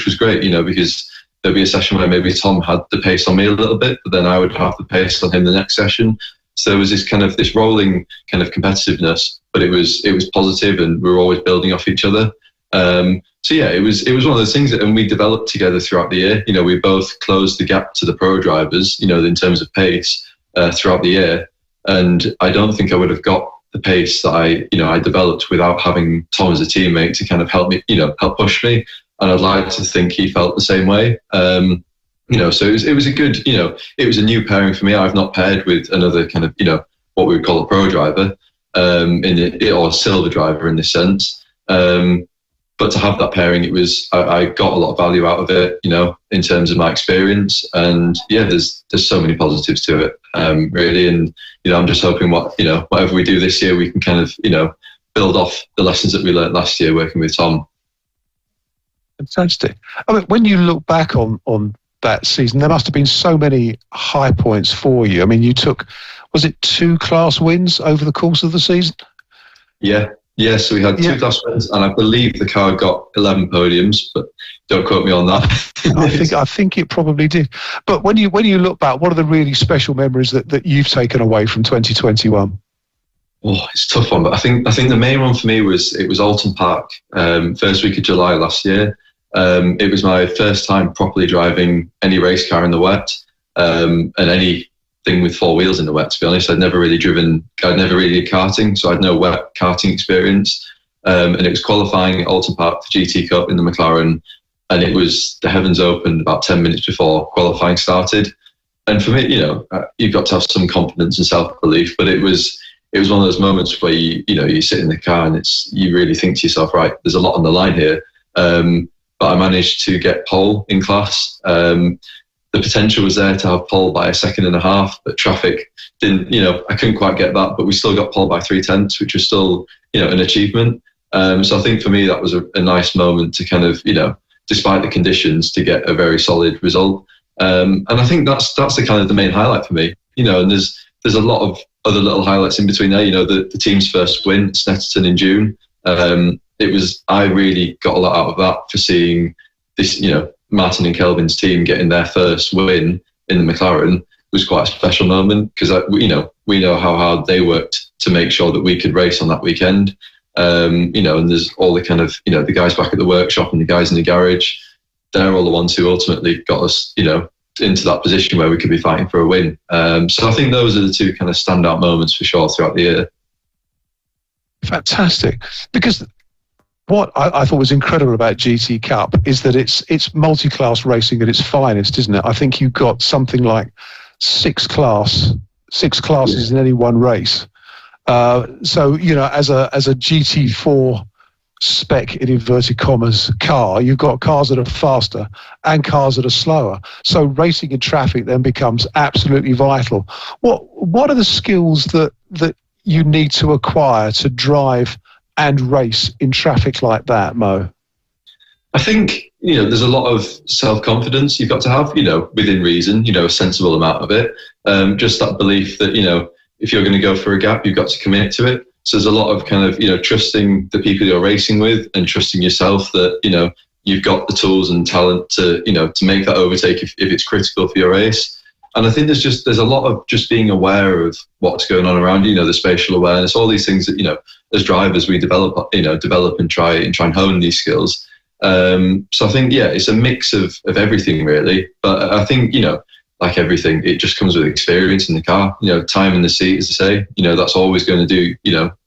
was great. Because there'd be a session where maybe Tom had the pace on me a little bit, but then I would have the pace on him the next session. So there was this rolling kind of competitiveness, but it was positive, and we were always building off each other. It was one of those things and we developed together throughout the year. We both closed the gap to the pro drivers, in terms of pace throughout the year. And I don't think I would have got the pace that I developed without having Tom as a teammate to kind of help me, help push me. And I'd like to think he felt the same way. So it was a good, it was a new pairing for me. I've not paired with another kind of, what we would call a pro driver, or a silver driver in this sense. But to have that pairing, I got a lot of value out of it, in terms of my experience. And yeah, there's so many positives to it, really. And, I'm just hoping whatever we do this year, we can kind of, build off the lessons that we learned last year working with Tom. Fantastic. I mean, when you look back on that season, there must have been so many high points for you. I mean, you took, was it 2 class wins over the course of the season? Yeah. Yeah, so we had 2 class wins, and I believe the car got 11 podiums, but don't quote me on that. I think it probably did. But when you look back, what are the really special memories that you've taken away from 2021? Oh, it's a tough one, but I think the main one for me was Alton Park, first week of July last year. It was my first time properly driving any race car in the wet, and anything with 4 wheels in the wet, to be honest. I'd never really did karting, so I had no wet karting experience. And it was qualifying at Alton Park for GT Cup in the Mclaren, and it was the heavens opened about 10 minutes before qualifying started. And for me, you've got to have some confidence and self-belief, but it was one of those moments where you sit in the car and you really think to yourself, right, there's a lot on the line here. But I managed to get pole in class. The potential was there to have pole by 1.5 seconds, but traffic didn't, I couldn't quite get that, but we still got pole by 0.3, which was still, an achievement. So I think for me, that was a nice moment to kind of, despite the conditions, to get a very solid result. And I think that's the kind of the main highlight for me, and there's a lot of other little highlights in between there. The team's first win, Snetterton in June. I really got a lot out of that for seeing this, Martin and Kelvin's team getting their first win in the McLaren was quite a special moment, because we know how hard they worked to make sure that we could race on that weekend. And there's all the kind of, the guys back at the workshop and the guys in the garage, they're all the ones who ultimately got us, into that position where we could be fighting for a win. So I think those are the 2 kind of standout moments for sure throughout the year. Fantastic. Because what I thought was incredible about GT Cup is that it's multi-class racing at its finest, isn't it? I think you've got something like 6 classes in any one race. So, as a GT4 spec, in inverted commas, car, you've got cars that are faster and cars that are slower. So racing in traffic then becomes absolutely vital. What are the skills that you need to acquire to drive and race in traffic like that, Mo? I think, there's a lot of self-confidence you've got to have, within reason, a sensible amount of it. Just that belief that, if you're going to go for a gap, you've got to commit to it. So there's a lot of kind of, trusting the people you're racing with and trusting yourself that, you've got the tools and talent to, to make that overtake if it's critical for your race. And I think there's a lot of just being aware of what's going on around you, the spatial awareness, all these things that, as drivers we develop and try and hone these skills. So I think, it's a mix of everything really. But I think, like everything, it just comes with experience in the car, time in the seat, as I say, that's always going to do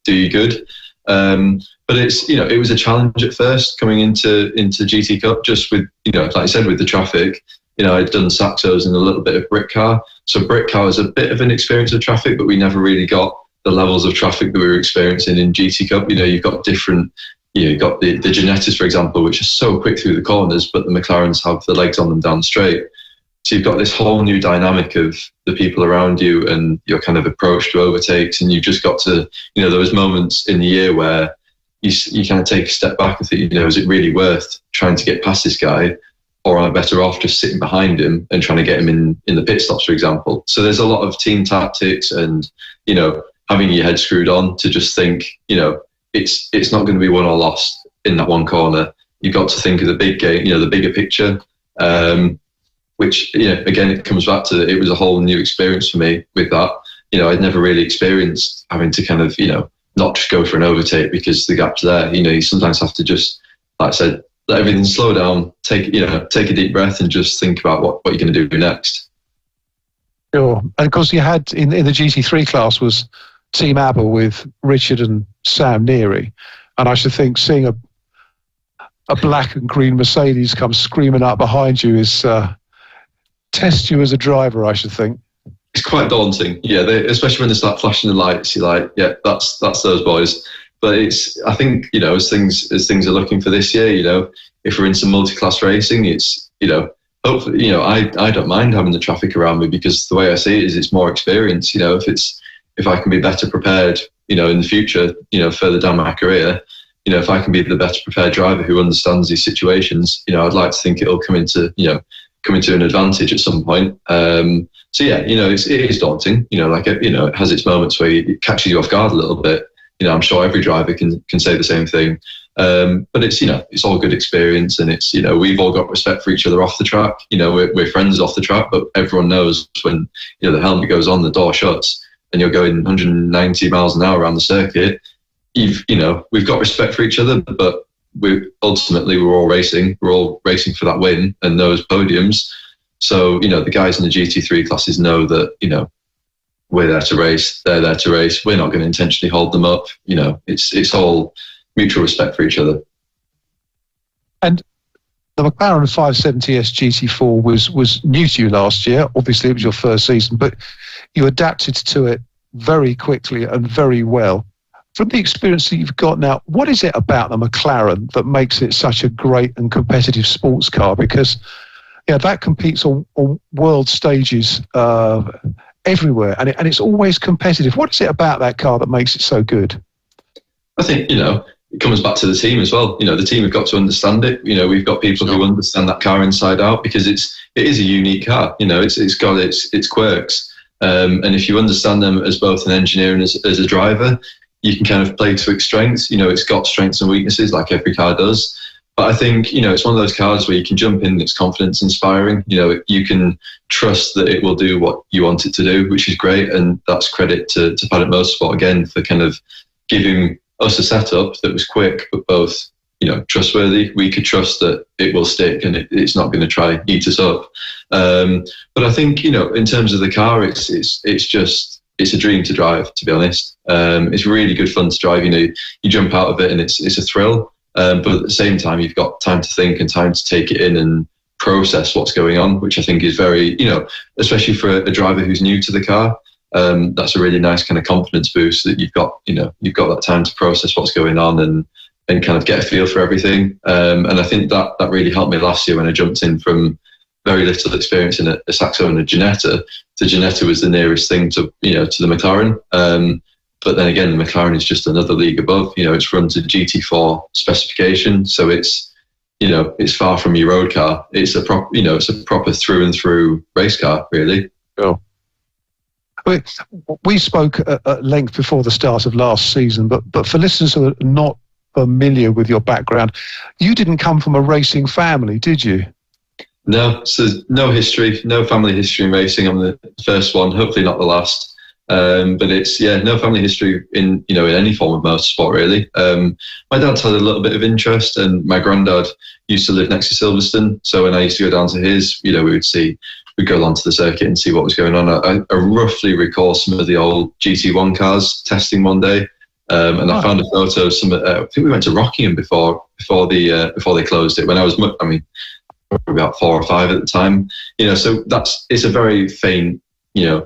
you good. But it's, it was a challenge at first coming into GT Cup, just with, like I said, with the traffic. I'd done Saxos and a little bit of Brit car. So Brit car was a bit of an experience of traffic, but we never really got the levels of traffic that we were experiencing in GT Cup. You've got different, you've got the Genettas, for example, which are so quick through the corners, but the McLarens have the legs on them down straight. So you've got this whole new dynamic of the people around you and your kind of approach to overtakes. And you've just got to, those moments in the year where you kind of take a step back and think, is it really worth trying to get past this guy? Or am I better off just sitting behind him and trying to get him in the pit stops, for example? So there's a lot of team tactics and, having your head screwed on to just think, it's not going to be won or lost in that one corner. You've got to think of the big game, the bigger picture, which, again, it comes back to, it was a whole new experience for me with that. I'd never really experienced having to kind of, not just go for an overtake because the gap's there. You sometimes have to just, like I said, let everything slow down, take a deep breath and just think about what you're going to do next. Sure. And of course you had in the GT3 class was Team ABBA with Richard and Sam Neary. And I should think seeing a black and green Mercedes come screaming up behind you is test you as a driver, I should think. It's quite daunting. Yeah, especially when they start flashing the lights, you're like, yeah, that's those boys. But I think, as things are looking for this year, if we're in some multi-class racing, it's, hopefully, I don't mind having the traffic around me, because the way I see it is it's more experience. If I can be better prepared, in the future, further down my career, if I can be the better prepared driver who understands these situations, I'd like to think it'll come into an advantage at some point. So yeah, it is daunting. It has its moments where it catches you off guard a little bit. I'm sure every driver can say the same thing. But it's all good experience, and it's, we've all got respect for each other off the track. We're friends off the track, but everyone knows when, the helmet goes on, the door shuts, and you're going 190 miles an hour around the circuit. We've got respect for each other, but we're all racing. We're all racing for that win and those podiums. So, the guys in the GT3 classes know that, we're there to race, they're there to race. We're not going to intentionally hold them up. It's all mutual respect for each other. And the McLaren 570S GT4 was new to you last year. Obviously, it was your first season, but you adapted to it very quickly and very well. From the experience that you've got now, what is it about the McLaren that makes it such a great and competitive sports car? Because that competes on world stages everywhere, and it's always competitive. What is it about that car that makes it so good? I think, it comes back to the team as well. The team have got to understand it. We've got people who understand that car inside out, because it is a unique car. It's got its quirks. And if you understand them as both an engineer and as a driver, you can kind of play to its strengths. It's got strengths and weaknesses like every car does. But I think, it's one of those cars where you can jump in and it's confidence inspiring. You can trust that it will do what you want it to do, which is great. And that's credit to Paddock Motorsport again for kind of giving us a setup that was quick, but both, trustworthy. We could trust that it will stick and it's not going to try eat us up. But I think, in terms of the car, it's a dream to drive, to be honest. It's really good fun to drive. You jump out of it and it's a thrill. But at the same time, you've got time to think and time to take it in and process what's going on, which I think is very, especially for a driver who's new to the car. That's a really nice kind of confidence boost that you've got that time to process what's going on and kind of get a feel for everything. And I think that really helped me last year when I jumped in from very little experience in a Saxo and a Ginetta. The Ginetta was the nearest thing to the McLaren. But then again, the McLaren is just another league above. It's run to GT4 specification, so it's far from your road car. It's a proper through and through race car, really. Sure. We spoke at length before the start of last season, but for listeners who are not familiar with your background, you didn't come from a racing family, did you? No, so no history, no family history in racing. I'm the first one, hopefully not the last. But it's no family history in any form of motorsport really. My dad's had a little bit of interest, and my granddad used to live next to Silverstone. So when I used to go down to his, we'd go along to the circuit and see what was going on. I roughly recall some of the old GT1 cars testing one day, and I found a photo of some. I think we went to Rockingham before they closed it. When I was, probably about 4 or 5 at the time. So it's a very faint,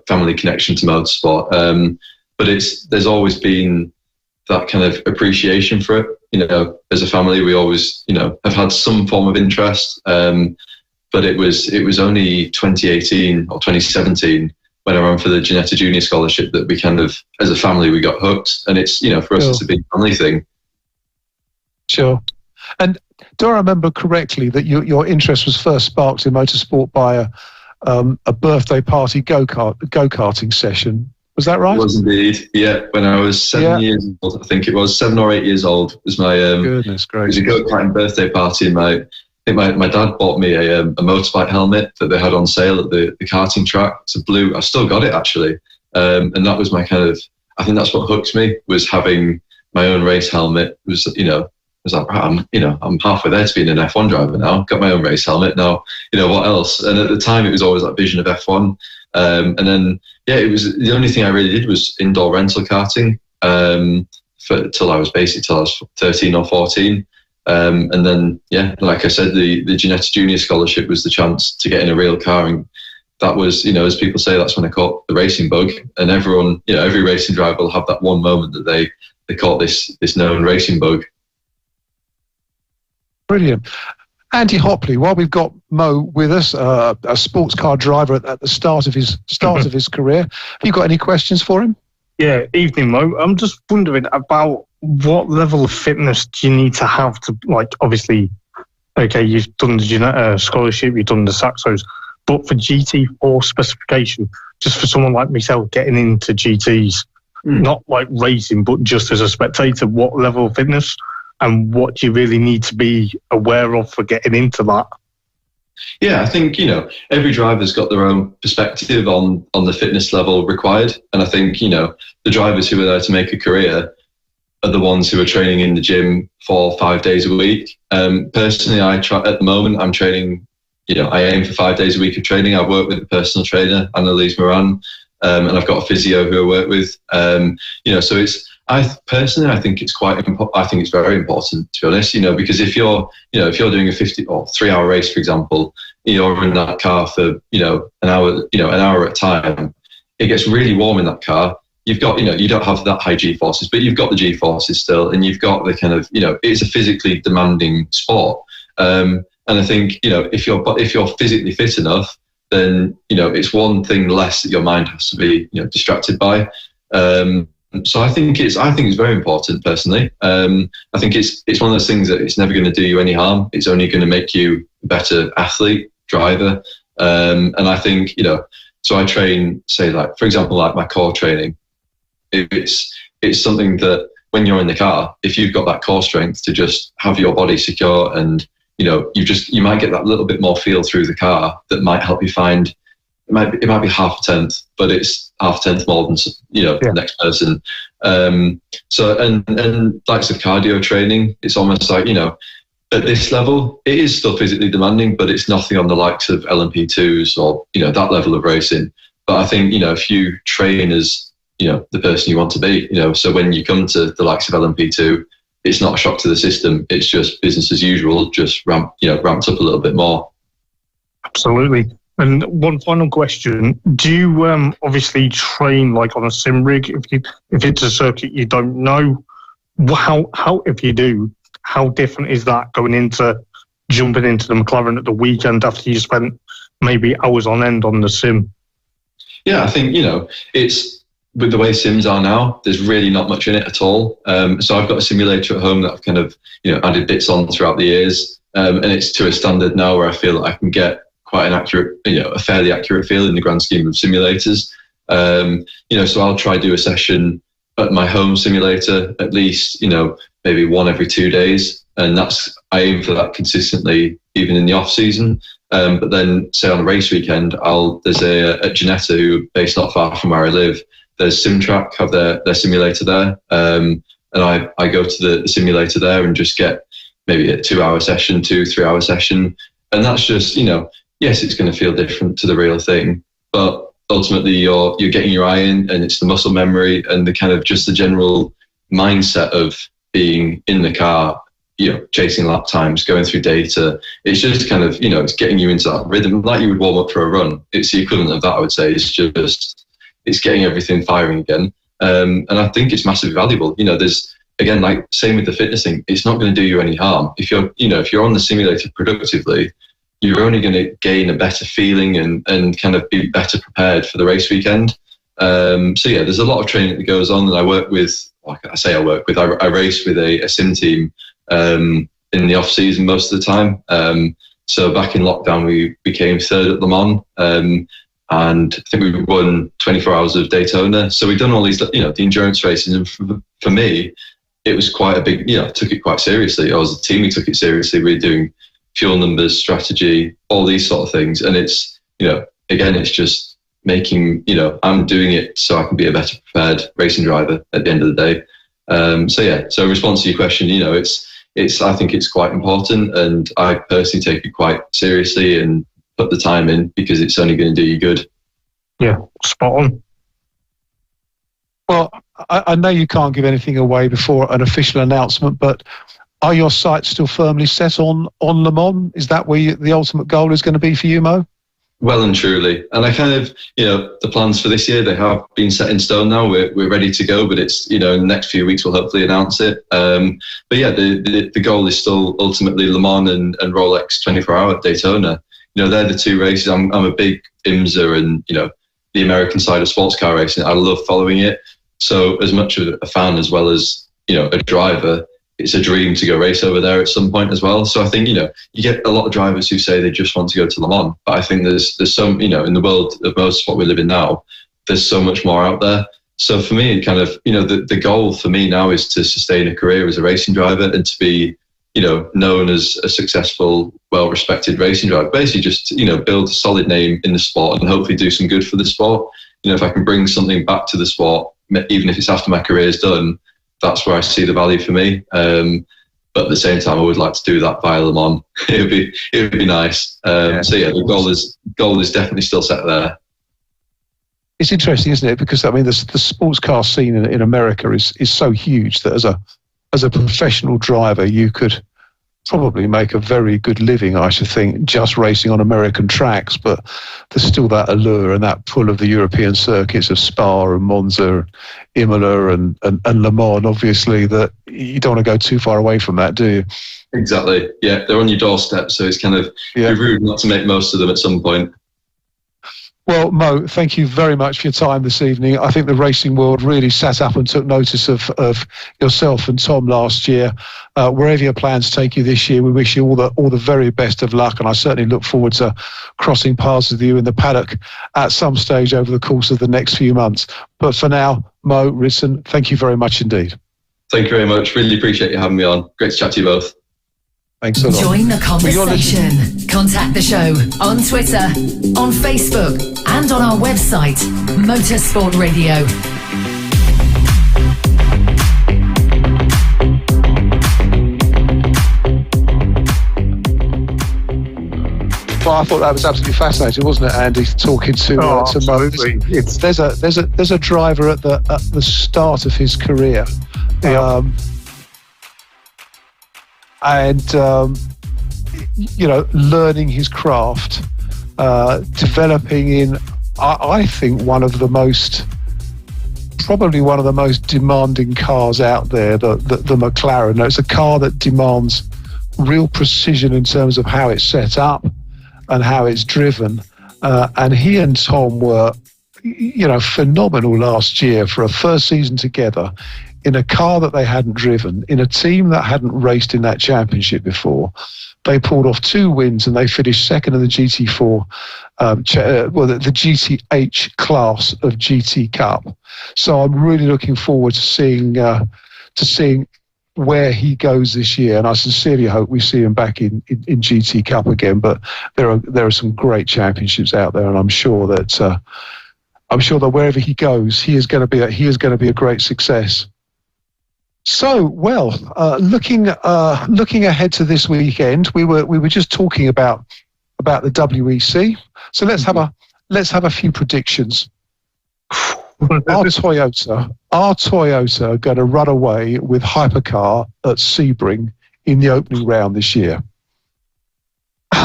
family connection to motorsport. But there's always been that kind of appreciation for it. As a family, we always, have had some form of interest. But it was only 2018 or 2017 when I ran for the Ginetta Junior Scholarship that we kind of, as a family, we got hooked. And it's, for us, it's a big family thing. Sure. And do I remember correctly that your interest was first sparked in motorsport by a birthday party go-karting session? Was that right? It was indeed. Yeah, when I was 7 years old, I think it was 7 or 8 years old. Was my goodness gracious. It was a go-karting birthday party, and I think my dad bought me a motorbike helmet that they had on sale at the karting track. It's a blue. I still got it actually, and that was my kind of. I think that's what hooked me, was having my own race helmet. It was I was like, right, I'm halfway there to being an F1 driver now. Got my own race helmet now. What else? And at the time, it was always that vision of F1. And then, it was the only thing I really did was indoor rental karting till I was 13 or 14. And then, like I said, the Ginetta Junior Scholarship was the chance to get in a real car, and that was, as people say, that's when I caught the racing bug. And everyone, every racing driver will have that one moment that they they caught this known racing bug. Brilliant. Andy Hopley, while we've got Moh with us, a sports car driver at the start of his career, have you got any questions for him? Yeah, evening, Moh. I'm just wondering about what level of fitness do you need to have to, like, obviously, okay, you've done the scholarship, you've done the Saxos, but for GT4 specification, just for someone like myself getting into GTs, not like racing, but just as a spectator, what level of fitness and what do you really need to be aware of for getting into that? Yeah, I think, every driver's got their own perspective on the fitness level required. And I think, the drivers who are there to make a career are the ones who are training in the gym 4 or 5 days a week. Personally, at the moment, I'm training, I aim for 5 days a week of training. I work with a personal trainer, Annalise Moran, and I've got a physio who I work with. So I think it's I think it's very important, to be honest, because if you're doing a 50 or 3 hour race, for example, you're in that car for, an hour at a time, it gets really warm in that car. You've got, you don't have that high G forces, but you've got the G forces still, and you've got the kind of, it's a physically demanding sport. And I think, if you're physically fit enough, then, it's one thing less that your mind has to be, distracted by. So I think it's very important personally. I think it's one of those things that it's never going to do you any harm. It's only going to make you a better athlete, driver. And I think, so I train, say, like, for example, like my core training, it's something that when you're in the car, if you've got that core strength to just have your body secure and, you might get that little bit more feel through the car that might help you find, it might be half a tenth, but it's half a tenth more than the next person. So and likes of cardio training, it's almost like, at this level, it is still physically demanding, but it's nothing on the likes of LMP2s or, that level of racing. But I think, if you train as, the person you want to be, so when you come to the likes of LMP2, it's not a shock to the system. It's just business as usual, just ramped up a little bit more. Absolutely. And one final question: do you obviously train like on a sim rig? If it's a circuit you don't know, how if you do, how different is that going into jumping into the McLaren at the weekend after you spent maybe hours on end on the sim? Yeah, I think it's with the way sims are now. There's really not much in it at all. So I've got a simulator at home that I've kind of added bits on throughout the years, and it's to a standard now where I feel that I can get quite an accurate, a fairly accurate feel in the grand scheme of simulators. So I'll try do a session at my home simulator at least, maybe one every 2 days. And I aim for that consistently, even in the off season. But then say on a race weekend, there's at Ginetta, who are based not far from where I live, there's SimTrack, have their simulator there. And I go to the simulator there and just get maybe a 2 hour session, 2-3 hour session. And that's just, yes, it's going to feel different to the real thing, but ultimately you're getting your eye in, and it's the muscle memory and the kind of just the general mindset of being in the car, chasing lap times, going through data. It's just kind of, it's getting you into that rhythm like you would warm up for a run. It's the equivalent of that, I would say. It's getting everything firing again. And I think it's massively valuable. There's, again, like same with the fitness thing, it's not going to do you any harm. If you're on the simulator productively, you're only going to gain a better feeling and kind of be better prepared for the race weekend. So yeah, there's a lot of training that goes on, and I work with, I race with a sim team in the off season most of the time. So back in lockdown, we came third at Le Mans, and I think we won 24 hours of Daytona. So we've done all these, the endurance races, and for me, it was quite a big, took it quite seriously. I was a team, we took it seriously. We were doing fuel numbers, strategy, all these sort of things. And it's, again, it's just making, I'm doing it so I can be a better prepared racing driver at the end of the day. So in response to your question, I think it's quite important, and I personally take it quite seriously and put the time in because it's only going to do you good. Yeah, spot on. Well, I know you can't give anything away before an official announcement, but are your sights still firmly set on Le Mans? Is that where the ultimate goal is going to be for you, Moh? Well and truly. And I kind of, the plans for this year, they have been set in stone now. We're ready to go, but it's, in the next few weeks, we'll hopefully announce it. But yeah, the goal is still ultimately Le Mans and Rolex 24-hour Daytona. They're the two races. I'm a big IMSA and, the American side of sports car racing. I love following it. So as much of a fan as well as, a driver, it's a dream to go race over there at some point as well. So I think, you get a lot of drivers who say they just want to go to Le Mans. But I think there's some, in the world of motorsport we live in now, there's so much more out there. So for me, kind of, the goal for me now is to sustain a career as a racing driver and to be, known as a successful, well-respected racing driver. Basically just, build a solid name in the sport and hopefully do some good for the sport. If I can bring something back to the sport, even if it's after my career is done, that's where I see the value for me. But at the same time, I would like to do that via Le Mans. It would be nice. So yeah, the goal is definitely still set there. It's interesting, isn't it? Because the sports car scene in America is so huge that as a professional driver, you could probably make a very good living, I should think, just racing on American tracks. But there's still that allure and that pull of the European circuits of Spa and Monza, Imola and Le Mans, obviously, that you don't want to go too far away from that, do you? Exactly. Yeah, they're on your doorstep, so it's kind of rude not to make most of them at some point. Well, Mo, thank you very much for your time this evening. I think the racing world really sat up and took notice of yourself and Tom last year. Wherever your plans take you this year, we wish you all the very best of luck, and I certainly look forward to crossing paths with you in the paddock at some stage over the course of the next few months. But for now, Moh Ritson, thank you very much indeed. Thank you very much. Really appreciate you having me on. Great to chat to you both. Thanks a lot. Join the conversation. Contact the show on Twitter, on Facebook, and on our website, Motorsport Radio. Well, I thought that was absolutely fascinating, wasn't it, Andy? Talking to Moh. There's a driver at the start of his career. Yeah. Learning his craft, developing in, I think, probably one of the most demanding cars out there, the Mclaren. Now, it's a car that demands real precision in terms of how it's set up and how it's driven. And he and Tom were, phenomenal last year for a first season together, in a car that they hadn't driven, in a team that hadn't raced in that championship before. They pulled off 2 wins and they finished second in the GT4, the GTH class of GT Cup. So I'm really looking forward to seeing where he goes this year, and I sincerely hope we see him back in GT Cup again. But there are some great championships out there, and I'm sure that wherever he goes, he is going to be a great success. So, looking ahead to this weekend, we were just talking about the WEC. So let's have a few predictions. Our Toyota are going to run away with Hypercar at Sebring in the opening round this year.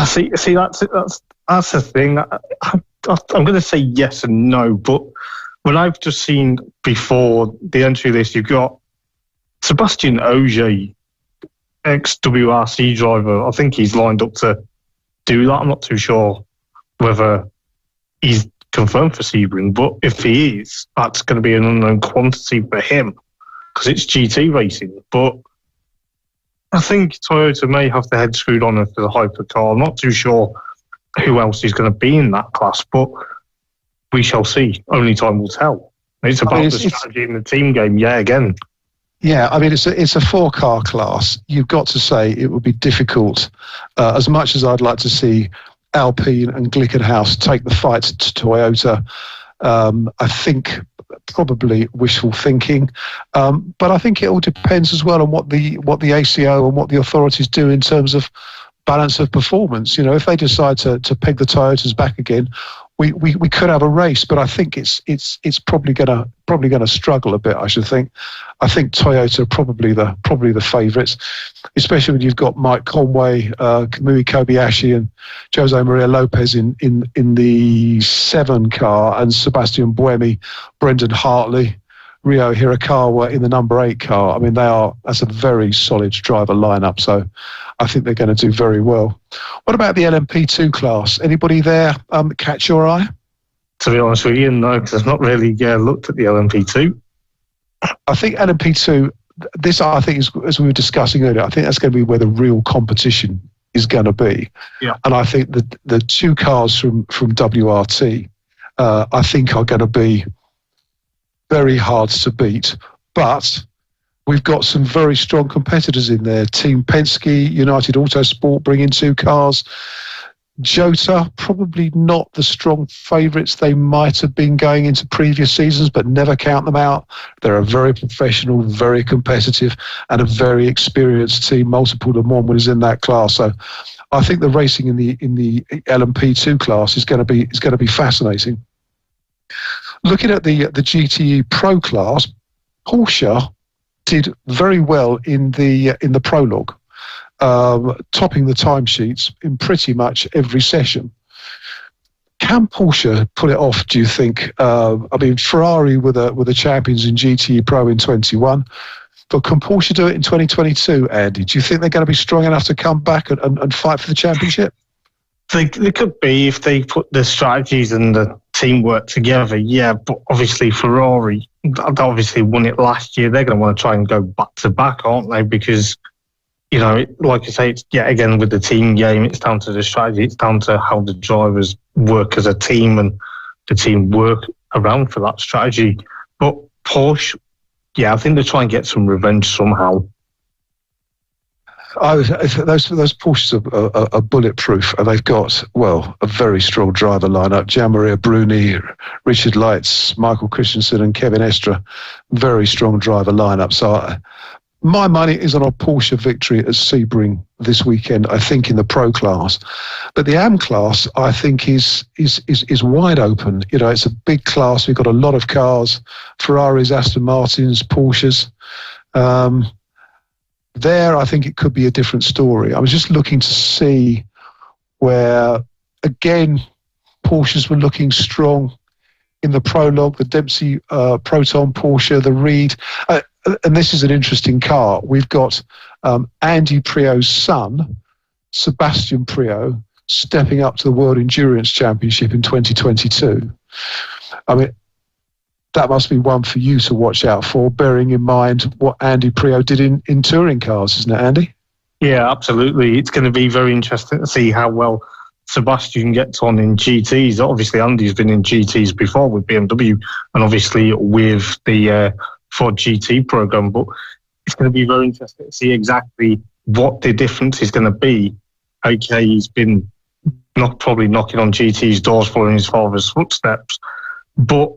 See, that's the thing. I'm going to say yes and no, but when I've just seen before the entry list, you've got Sebastian Ogier, ex-WRC driver. I think he's lined up to do that. I'm not too sure whether he's confirmed for Sebring, but if he is, that's going to be an unknown quantity for him because it's GT racing. But I think Toyota may have their head screwed on for the hypercar. I'm not too sure who else is going to be in that class, but we shall see. Only time will tell. It's about the strategy in the team game. Yeah, again. Yeah, it's a 4-car class. You've got to say it would be difficult. As much as I'd like to see Alpine and Glickenhaus take the fight to Toyota, I think probably wishful thinking. But I think it all depends as well on what the ACO and what the authorities do in terms of balance of performance. You know, if they decide to peg the Toyotas back again, we could have a race, but I think it's probably gonna struggle a bit. I should think. I think Toyota are probably the favourites, especially when you've got Mike Conway, Kamui Kobayashi, and Jose Maria Lopez in the 7 car, and Sebastian Buemi, Brendan Hartley, Ryo Hirakawa in the number 8 car. I mean, that's a very solid driver lineup. So I think they're going to do very well. What about the LMP2 class? Anybody there catch your eye? To be honest with you, no, because I've not really looked at the LMP2. I think LMP2, this I think is, as we were discussing earlier, I think that's going to be where the real competition is going to be. Yeah. And I think the 2 cars from WRT, I think are going to be very hard to beat. But we've got some very strong competitors in there. Team Penske, United Autosport bringing 2 cars. Jota, probably not the strong favourites they might have been going into previous seasons, but never count them out. They're a very professional, very competitive, and a very experienced team. Multiple Le Mans winners in that class. So I think the racing in the LMP2 class is going to be fascinating. Looking at the GTE Pro class, Porsche did very well in the prologue, topping the timesheets in pretty much every session. Can Porsche pull it off, do you think? I mean, Ferrari were the champions in GTE Pro in 21, but can Porsche do it in 2022, Andy? Do you think they're going to be strong enough to come back and fight for the championship? They could be if they put the strategies and the teamwork together, yeah, but obviously Ferrari, they obviously won it last year. They're going to want to try and go back to back, aren't they? Because, like I say, it's yet again with the team game, it's down to the strategy, it's down to how the drivers work as a team and the team work around for that strategy. But Porsche, yeah, I think they're trying to get some revenge somehow. Those Porsches are bulletproof, and they've got, a very strong driver lineup. Jean-Marie Bruni, Richard Leitz, Michael Christensen and Kevin Estre. Very strong driver lineup. So my money is on a Porsche victory at Sebring this weekend, I think, in the Pro class. But the AM class, I think, is wide open. It's a big class. We've got a lot of cars, Ferraris, Aston Martins, Porsches. There, I think it could be a different story. I was just looking to see where, again, Porsches were looking strong in the prologue, the Dempsey Proton Porsche, the Reed. And this is an interesting car. We've got Andy Priaulx's son, Sebastian Priaulx, stepping up to the World Endurance Championship in 2022. I mean, that must be one for you to watch out for, bearing in mind what Andy Priaulx did in touring cars, isn't it, Andy? Yeah, absolutely. It's going to be very interesting to see how well Sebastian gets on in GTs. Obviously, Andy's been in GTs before with BMW and obviously with the Ford GT program, but it's going to be very interesting to see exactly what the difference is going to be. Okay, he's been probably knocking on GT's doors following his father's footsteps, but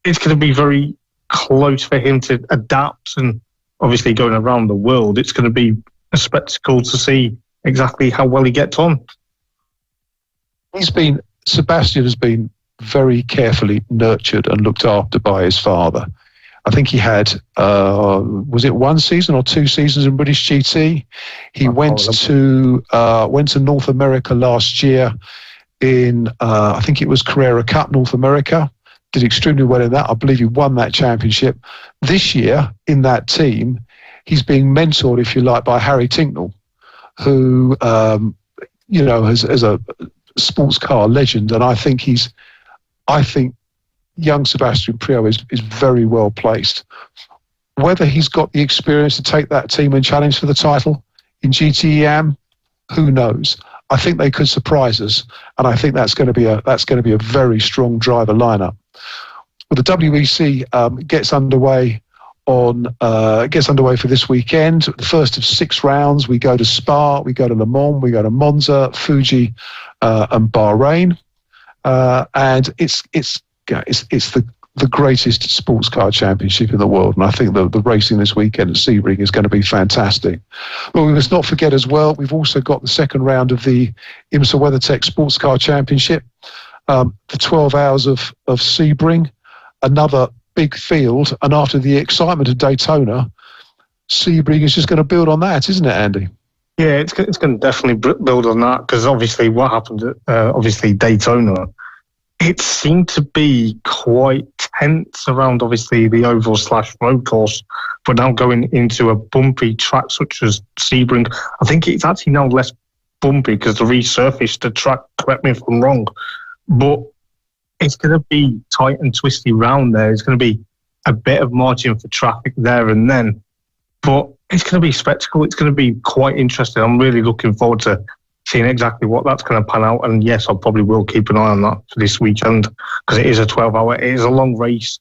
it's going to be very close for him to adapt, and obviously going around the world, it's going to be a spectacle to see exactly how well he gets on. Sebastian has been very carefully nurtured and looked after by his father. I think he had, was it 1 season or 2 seasons in British GT? He went to North America last year in, I think it was Carrera Cup North America. Did extremely well in that. I believe he won that championship. This year, in that team, he's being mentored, if you like, by Harry Tinknell, who, is a sports car legend. And I think young Sebastian Priaulx is very well placed. Whether he's got the experience to take that team and challenge for the title in GT AM, who knows? I think they could surprise us, and I think that's going to be a very strong driver lineup. Well, the WEC gets underway for this weekend. The first of 6 rounds. We go to Spa, we go to Le Mans, we go to Monza, Fuji, and Bahrain, and it's the the greatest sports car championship in the world. And I think the racing this weekend at Sebring is going to be fantastic. But we must not forget as well, we've also got the second round of the IMSA WeatherTech Sports Car Championship. The 12 hours of Sebring, another big field. And after the excitement of Daytona, Sebring is just going to build on that, isn't it, Andy? Yeah, it's going to definitely build on that, because obviously what happened at Daytona, it seemed to be quite tense around obviously the oval / road course, but now going into a bumpy track such as Sebring, I think it's actually now less bumpy because they resurfaced the track, correct me if I'm wrong, but it's going to be tight and twisty round there. It's going to be a bit of margin for traffic there and then, but it's going to be a spectacle. It's going to be quite interesting. I'm really looking forward to seeing exactly what that's going to pan out. And yes, I probably will keep an eye on that for this weekend, because it is a 12-hour. It is a long race.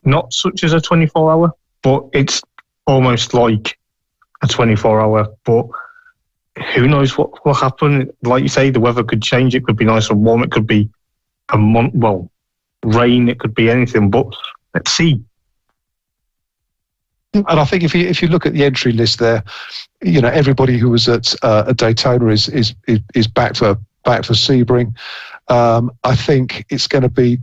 Not such as a 24-hour, but it's almost like a 24-hour. But who knows what will happen? Like you say, the weather could change. It could be nice and warm. It could be rain. It could be anything. But let's see. And I think if you look at the entry list there, you know, everybody who was at Daytona is back for Sebring. I think it's going to be.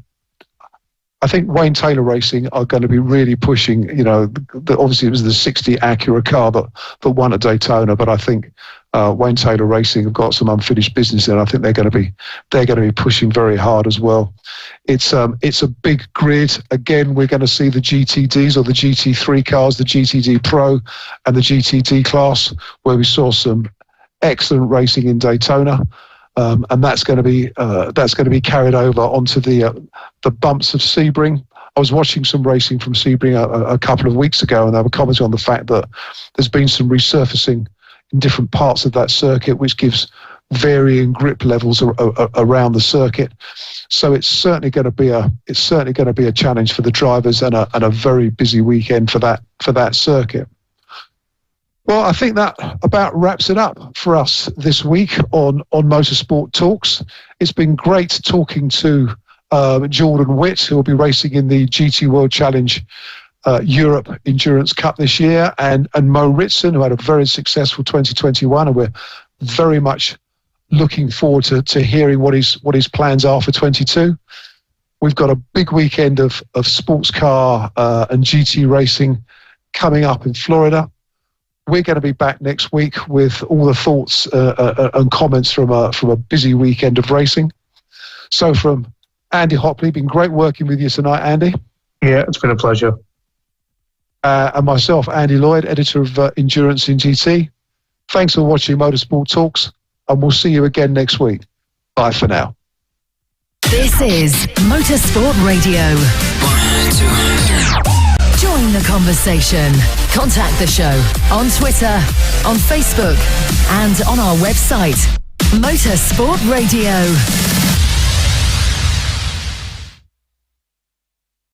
I think Wayne Taylor Racing are going to be really pushing. You know, obviously it was the 60 Acura car that won at Daytona, but I think Wayne Taylor Racing have got some unfinished business there. I think they're going to be pushing very hard as well. It's a big grid. Again, we're going to see the GTDs or the GT3 cars, the GTD Pro and the GTD class, where we saw some excellent racing in Daytona. And that's going to be carried over onto the bumps of Sebring. I was watching some racing from Sebring a couple of weeks ago, and they were commenting on the fact that there's been some resurfacing in different parts of that circuit, which gives varying grip levels around the circuit. So it's certainly going to be a challenge for the drivers, and a very busy weekend for that circuit. Well, I think that about wraps it up for us this week on Motorsport Talks. It's been great talking to Jordan Witt, who will be racing in the GT World Challenge Europe Endurance Cup this year, and Moh Ritson, who had a very successful 2021, and we're very much looking forward to hearing what his plans are for 22. We've got a big weekend of sports car and GT racing coming up in Florida. We're going to be back next week with all the thoughts and comments from a busy weekend of racing. So from Andy Hopley, been great working with you tonight, Andy. Yeah, it's been a pleasure. And myself, Andy Lloyd, editor of Endurance in GT. Thanks for watching Motorsport Talks, and we'll see you again next week. Bye for now. This is Motorsport Radio. Join the conversation. Contact the show on Twitter, on Facebook, and on our website, Motorsport Radio.